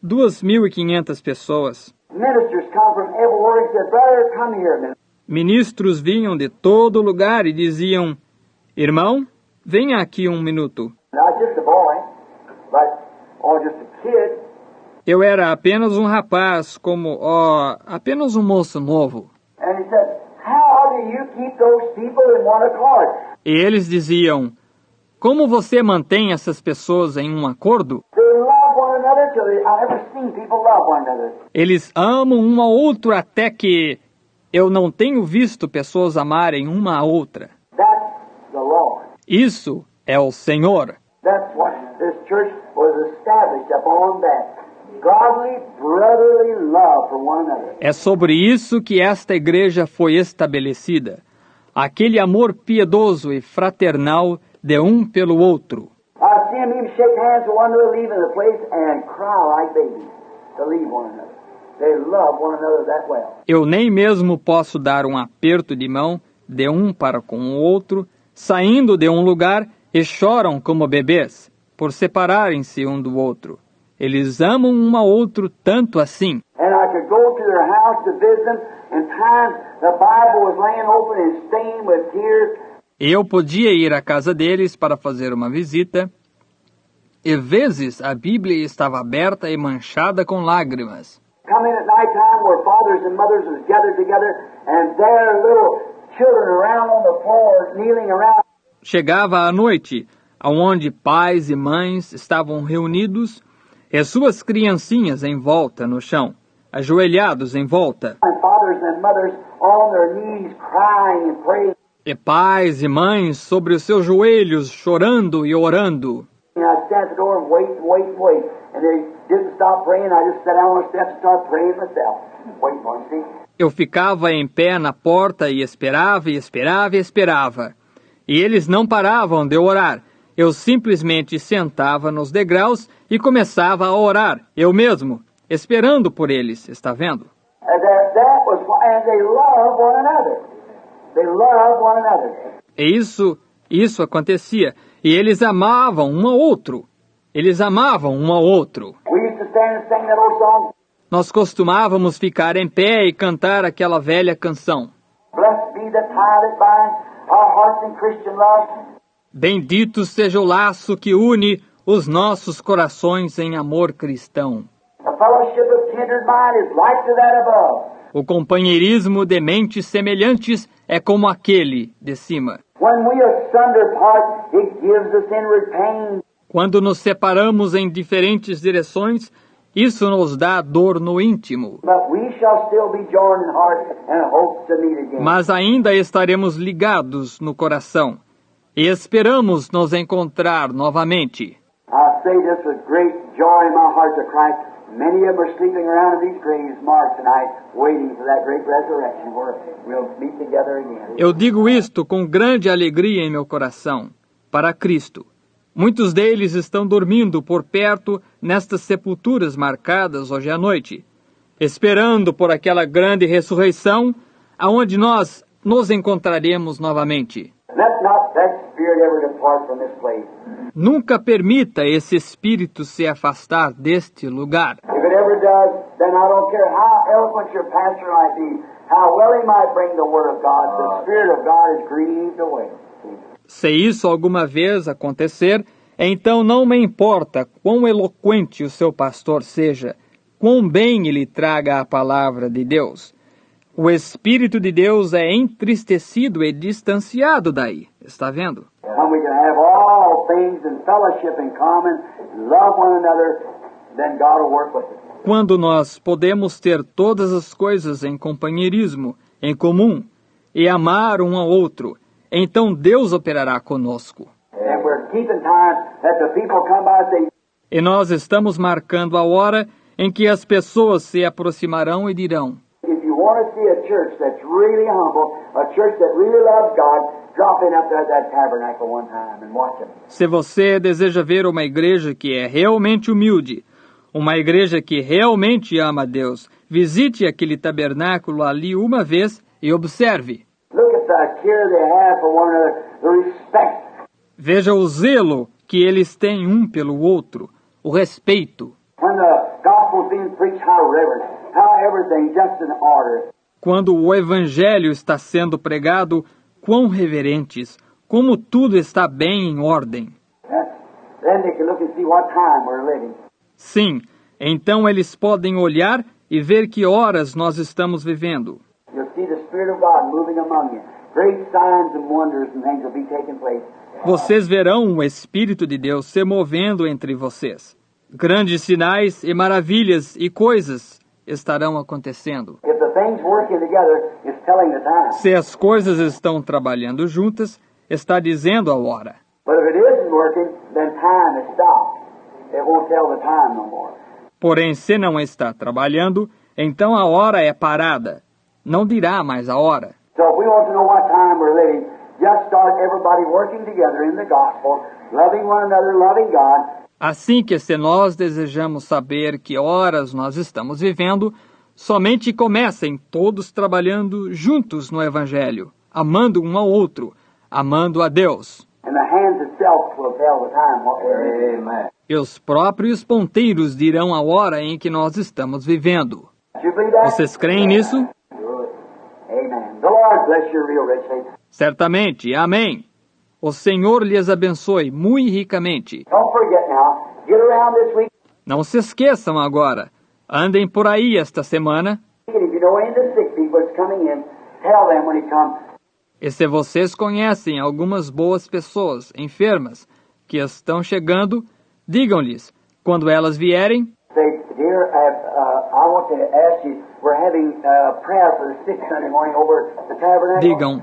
A: 2.500 pessoas.
B: Ministers come from everywhere and said, "Brother, come here a minute."
A: Ministros vinham de todo lugar e diziam, irmão, venha aqui um minuto.
B: Not just a boy, or just a kid.
A: Eu era apenas um rapaz, apenas um moço novo.
B: And he said, "How do you keep those people in one accord?"
A: E eles diziam, como você mantém essas pessoas em um acordo?
B: They love one another till I've never seen people love one another.
A: Eles amam um ao outro até que eu não tenho visto pessoas amarem uma a outra.
B: That's the Lord.
A: Isso é o Senhor.
B: That's what this church was established upon, that godly, brotherly love for one another.
A: É sobre isso que esta igreja foi estabelecida. Aquele amor piedoso e fraternal de um pelo outro.
B: I've seen them even shake hands with one another leaving the place and cry like babies to leave one another. They love one another that well.
A: Eu nem mesmo posso dar um aperto de mão de um para com o outro, saindo de um lugar e choram como bebês, por separarem-se um do outro. Eles amam um ao outro tanto assim.
B: And I could go to their house to visit them, and times the Bible was laying open and stained with tears.
A: Eu podia ir à casa deles para fazer uma visita, e vezes a Bíblia estava aberta e manchada com lágrimas.
B: Come in at night time where fathers and mothers was gathered together, and their little children around on the floor, kneeling around.
A: Chegava à noite, aonde pais e mães estavam reunidos, e suas criancinhas em volta no chão, ajoelhados em volta.
B: And fathers and mothers on their knees crying and praying.
A: E pais e mães sobre os seus joelhos, chorando e orando.
B: And I'd stand at the door and wait. And they didn't stop praying. I just sat down on the steps and started praying myself. Waiting for them, see?
A: Eu ficava em pé na porta e esperava. E eles não paravam de orar. Eu simplesmente sentava nos degraus e começava a orar, eu mesmo, esperando por eles, está vendo?
B: And they love one another. They love one another.
A: E isso acontecia. E eles amavam um ao outro.
B: We used to stand and sing that old song.
A: Nós costumávamos ficar em pé e cantar aquela velha canção.
B: Blessed be the tie that binds our hearts in Christian love.
A: Bendito seja o laço que une os nossos corações em amor cristão.
B: The fellowship of kindred mind is like to that above.
A: O companheirismo de mentes semelhantes é como aquele de cima.
B: When we asunder part, it gives us inward pain.
A: Quando nos separamos em diferentes direções, isso nos dá dor no íntimo.
B: But we shall still be joined in heart and hope to meet again.
A: Mas ainda estaremos ligados no coração e esperamos nos encontrar novamente.
B: I say this with great joy in my heart to Christ. Many of them are sleeping around in these graves marked tonight, waiting for that great resurrection where we'll meet together again.
A: Eu digo isto com grande alegria em meu coração, para Cristo. Muitos deles estão dormindo por perto nestas sepulturas marcadas hoje à noite, esperando por aquela grande ressurreição, aonde nós nos encontraremos novamente.
B: Let not that spirit ever depart from this place.
A: Nunca permita esse espírito se afastar deste lugar.
B: If it ever does, then I don't care how eloquent your pastor might be, how well he might bring the word of God, the Spirit of God is grieved away.
A: Se isso alguma vez acontecer, então não me importa quão eloquente o seu pastor seja, quão bem ele traga a palavra de Deus. O Espírito de Deus é entristecido e distanciado daí. Está vendo?
B: When we can have all things in fellowship in common, love one another, then God will work with us.
A: Quando nós podemos ter todas as coisas em companheirismo, em comum, e amar um ao outro, então Deus operará conosco.
B: And we're keeping time that the people come by and say,
A: E nós estamos marcando a hora em que as pessoas se aproximarão e dirão:
B: if you want to see a church that's really humble, a church that really loves God, drop in up there at that tabernacle one time and watch it.
A: se você deseja ver uma igreja que é realmente humilde, uma igreja que realmente ama a Deus, visite aquele tabernáculo ali uma vez e observe.
B: Look at the care they have for one another, the respect.
A: Veja o zelo que eles têm um pelo outro, o respeito.
B: When the gospel's being preached, how reverent, how everything just in order.
A: Quando o Evangelho está sendo pregado, quão reverentes, como tudo está bem em ordem.
B: Then they can look and see what time we're living.
A: Sim, então eles podem olhar e ver que horas nós estamos vivendo.
B: You'll see the Spirit of God moving among you. Great signs and wonders and things will be taking place.
A: Vocês verão o Espírito de Deus se movendo entre vocês. Grandes sinais e maravilhas e coisas estarão acontecendo.
B: If the things working together is telling the time.
A: Se as coisas estão trabalhando juntas, está dizendo a hora.
B: But if it isn't working, then time is stopped. It won't tell the time no more.
A: Porém, se não está trabalhando, então a hora é parada. Não dirá mais a hora.
B: So if we want to know what time we're living, just start everybody working together in the gospel, loving one another, loving God.
A: Assim que se nós desejamos saber que horas nós estamos vivendo, somente comecem todos trabalhando juntos no Evangelho, amando um ao outro, amando a Deus.
B: And the hands itself will tell the time what we're living. Amen.
A: E os próprios ponteiros dirão a hora em que nós estamos vivendo.
B: Do you believe that?
A: Vocês creem nisso?
B: Good. Amen. The Lord bless you real richly.
A: Certamente. Amém. O Senhor lhes abençoe muito ricamente.
B: Don't forget now. Get around this week.
A: Não se esqueçam agora. Andem por aí esta semana.
B: And if you know any of the sick people that's coming in, tell them when he comes.
A: E se vocês conhecem algumas boas pessoas enfermas que estão chegando, digam-lhes, quando elas vierem,
B: Say, dear, I want to ask you, we're having prayer for the sick Sunday morning over at the tabernacle.
A: digam,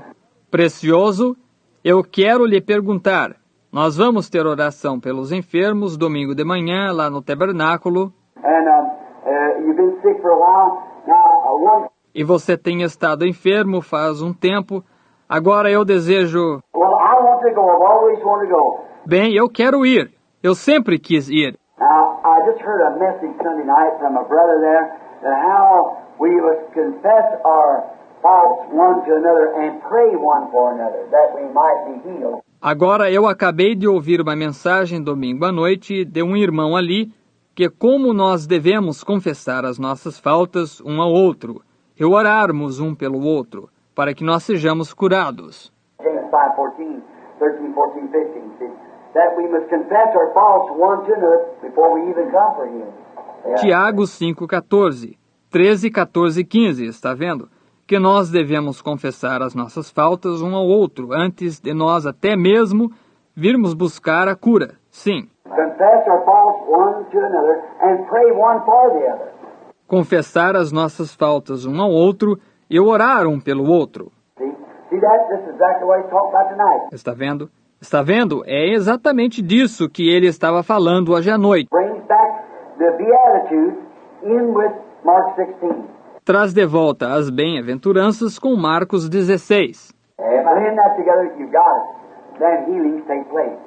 A: precioso, eu quero lhe perguntar, nós vamos ter oração pelos enfermos domingo de manhã lá no tabernáculo,
B: And you've been sick for a while. Now,
A: e você tem estado enfermo faz um tempo, agora eu desejo,
B: well, I want to go. I've always wanted to go.
A: bem, eu quero ir, eu sempre quis ir.
B: Now, I just heard a message Sunday night from a brother there that how we must confess our faults one to another and pray one for another that we might be healed.
A: Agora eu acabei de ouvir uma mensagem domingo à noite de um irmão ali, que como nós devemos confessar as nossas faltas um ao outro, e orarmos um pelo outro, para que nós sejamos curados.
B: James 5:14, 13, 14, 15. See, that we must confess our faults one to another before we even come for healing. Yeah.
A: Tiago 5,14, 13, 14 e 15, está vendo? Que nós devemos confessar as nossas faltas um ao outro, antes de nós até mesmo virmos buscar a cura. Sim,
B: Confess our faults one to another and pray one for the other.
A: confessar as nossas faltas um ao outro e orar um pelo outro.
B: See that? This is exactly what he's talking about tonight.
A: Está vendo? Está vendo? É exatamente disso que ele estava falando hoje à noite.
B: Brings back the Beatitudes in with Mark 16.
A: Traz de volta as bem-aventuranças com Marcos 16.
B: Blend that together, you got it. Then healings take place.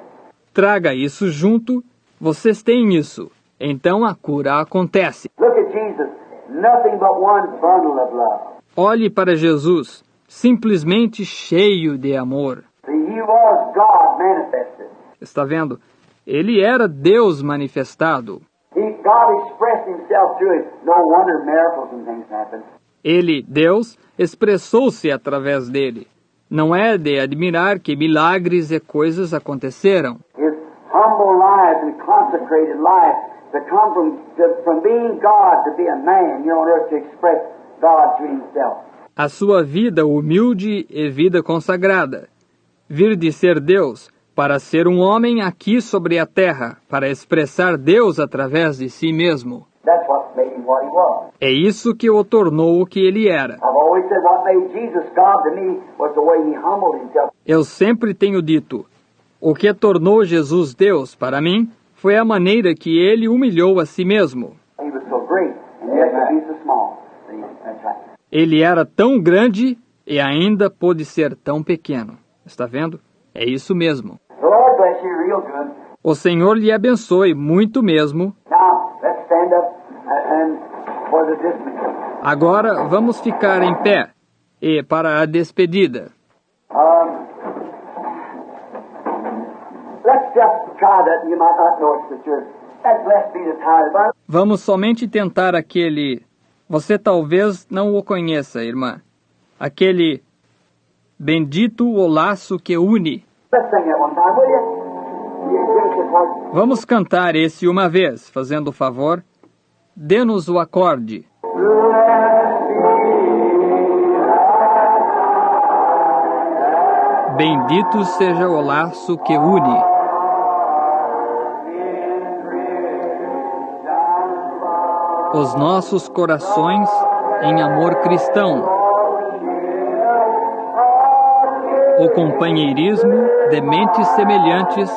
A: Traga isso junto, vocês têm isso. Então a cura acontece.
B: Look at Jesus. Nothing but one bundle of love.
A: Olhe para Jesus, simplesmente cheio de amor.
B: See, he was God manifested.
A: Está vendo? Ele era Deus manifestado.
B: God expressed himself through it. No wonder miracles and things happen.
A: Ele, Deus, expressou-se através dele. Não é de admirar que milagres e coisas aconteceram.
B: His humble life and consecrated life to come from being God to be a man here on earth to express God to himself.
A: A sua vida humilde e vida consagrada. Vir de ser Deus para ser um homem aqui sobre a terra, para expressar Deus através de si mesmo.
B: That's what made him what he was.
A: É isso que o tornou o que ele era.
B: I've always said what made Jesus God to me was the way he humbled himself.
A: Eu sempre tenho dito, o que tornou Jesus Deus para mim foi a maneira que ele humilhou a si mesmo.
B: He was so great, and yet he's so small. See, that's right.
A: Ele era tão grande e ainda pôde ser tão pequeno. Está vendo? É isso mesmo.
B: The Lord bless you real good.
A: O Senhor lhe abençoe muito mesmo.
B: Now, let's stand up and for the dismissal.
A: Agora vamos ficar em pé e para a despedida.
B: Let's Just try that and you might not know it, sister. That blessed be the tithe.
A: Vamos somente tentar aquele... Você talvez não o conheça, irmã. Aquele bendito o laço que une.
B: Let's sing that one time, will you? You give us your part.
A: Vamos cantar esse uma vez, fazendo o favor. Dê-nos o acorde. Bendito seja o laço que une. Os nossos corações em amor cristão. O companheirismo de mentes semelhantes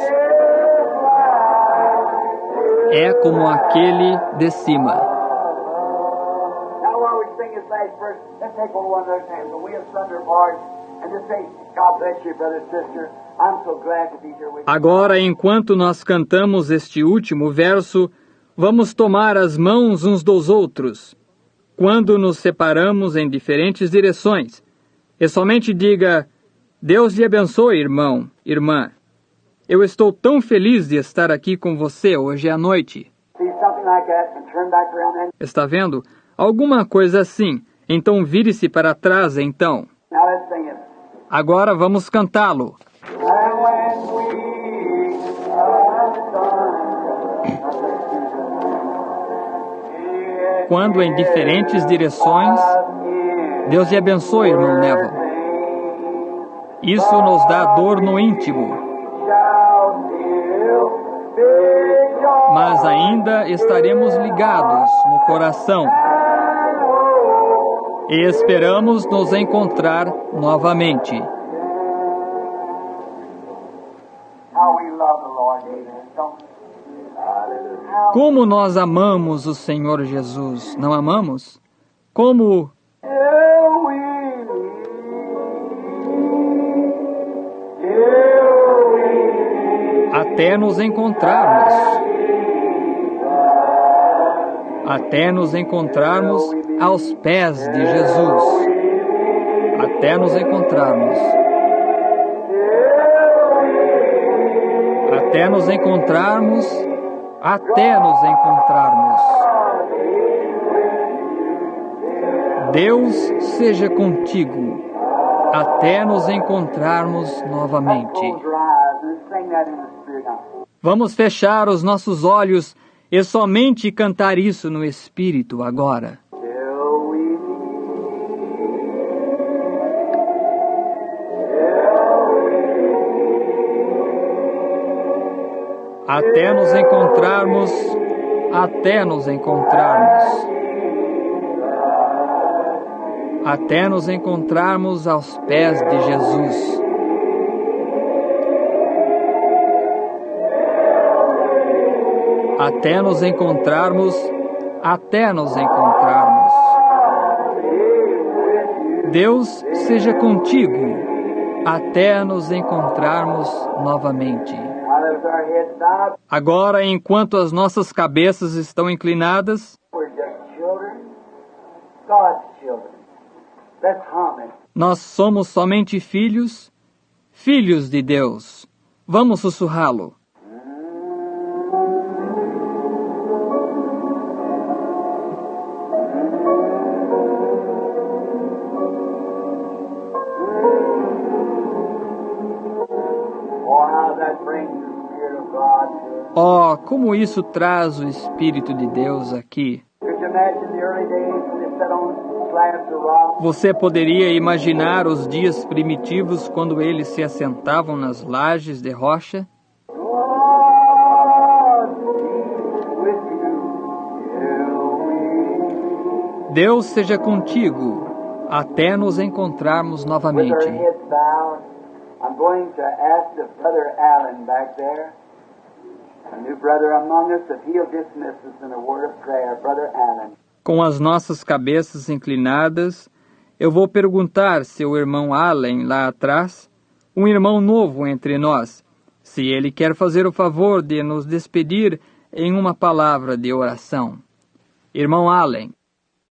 A: é como aquele de cima.
B: Now while we sing this last verse, let's take one another's hands. We'll surrender our hearts and just say, God bless you, brother and sister. I'm so glad to be here with you.
A: Agora, enquanto nós cantamos este último verso, vamos tomar as mãos uns dos outros, quando nos separamos em diferentes direções. E somente diga, Deus lhe abençoe, irmão, irmã. Eu estou tão feliz de estar aqui com você hoje à noite.
B: See something like that and turn back around and
A: Está vendo? Alguma coisa assim. Então vire-se para trás, então.
B: now let's sing it.
A: Agora vamos cantá-lo.
B: And when we are done,
A: Quando em diferentes direções, Deus lhe abençoe, irmão Neville. Isso nos dá dor no íntimo, mas ainda estaremos ligados no coração e esperamos nos encontrar novamente.
B: how we love the Lord, amen. Don't we?
A: Como nós amamos o Senhor Jesus, não amamos? Como
B: Till we
A: até nos encontrarmos. Até nos encontrarmos aos pés de Jesus. Até nos encontrarmos. Até nos encontrarmos. Até nos encontrarmos. Deus seja contigo. Até nos encontrarmos novamente.
B: close your eyes and sing that in the Spirit now.
A: Vamos fechar os nossos olhos e somente cantar isso no Espírito agora.
B: Till we
A: Até nos encontrarmos, até nos encontrarmos. Até nos encontrarmos aos pés de Jesus. Até nos encontrarmos, até nos encontrarmos. Deus seja contigo, até nos encontrarmos novamente.
B: now lift our heads bowed.
A: Agora, enquanto as nossas cabeças estão inclinadas,
B: We're just children, God's children. Let's hum it.
A: nós somos somente filhos, filhos de Deus. Vamos sussurrá-lo.
B: Oh, how that brings the Spirit of God to us.
A: Oh, como isso traz o Espírito de Deus aqui.
B: Could you imagine the early days when they sat on slabs of rock?
A: Você poderia imaginar os dias primitivos quando eles se assentavam nas lajes de rocha?
B: God be with you till we
A: Deus seja contigo, até nos encontrarmos
B: with
A: novamente.
B: our heads bowed. I'm going to ask the brother Allen back there, a new brother among us, if he'll dismiss us in a word of prayer. Brother Allen.
A: Com as nossas cabeças inclinadas, eu vou perguntar se o irmão Allen lá atrás, um irmão novo entre nós, se ele quer fazer o favor de nos despedir em uma palavra de oração. Irmão Allen.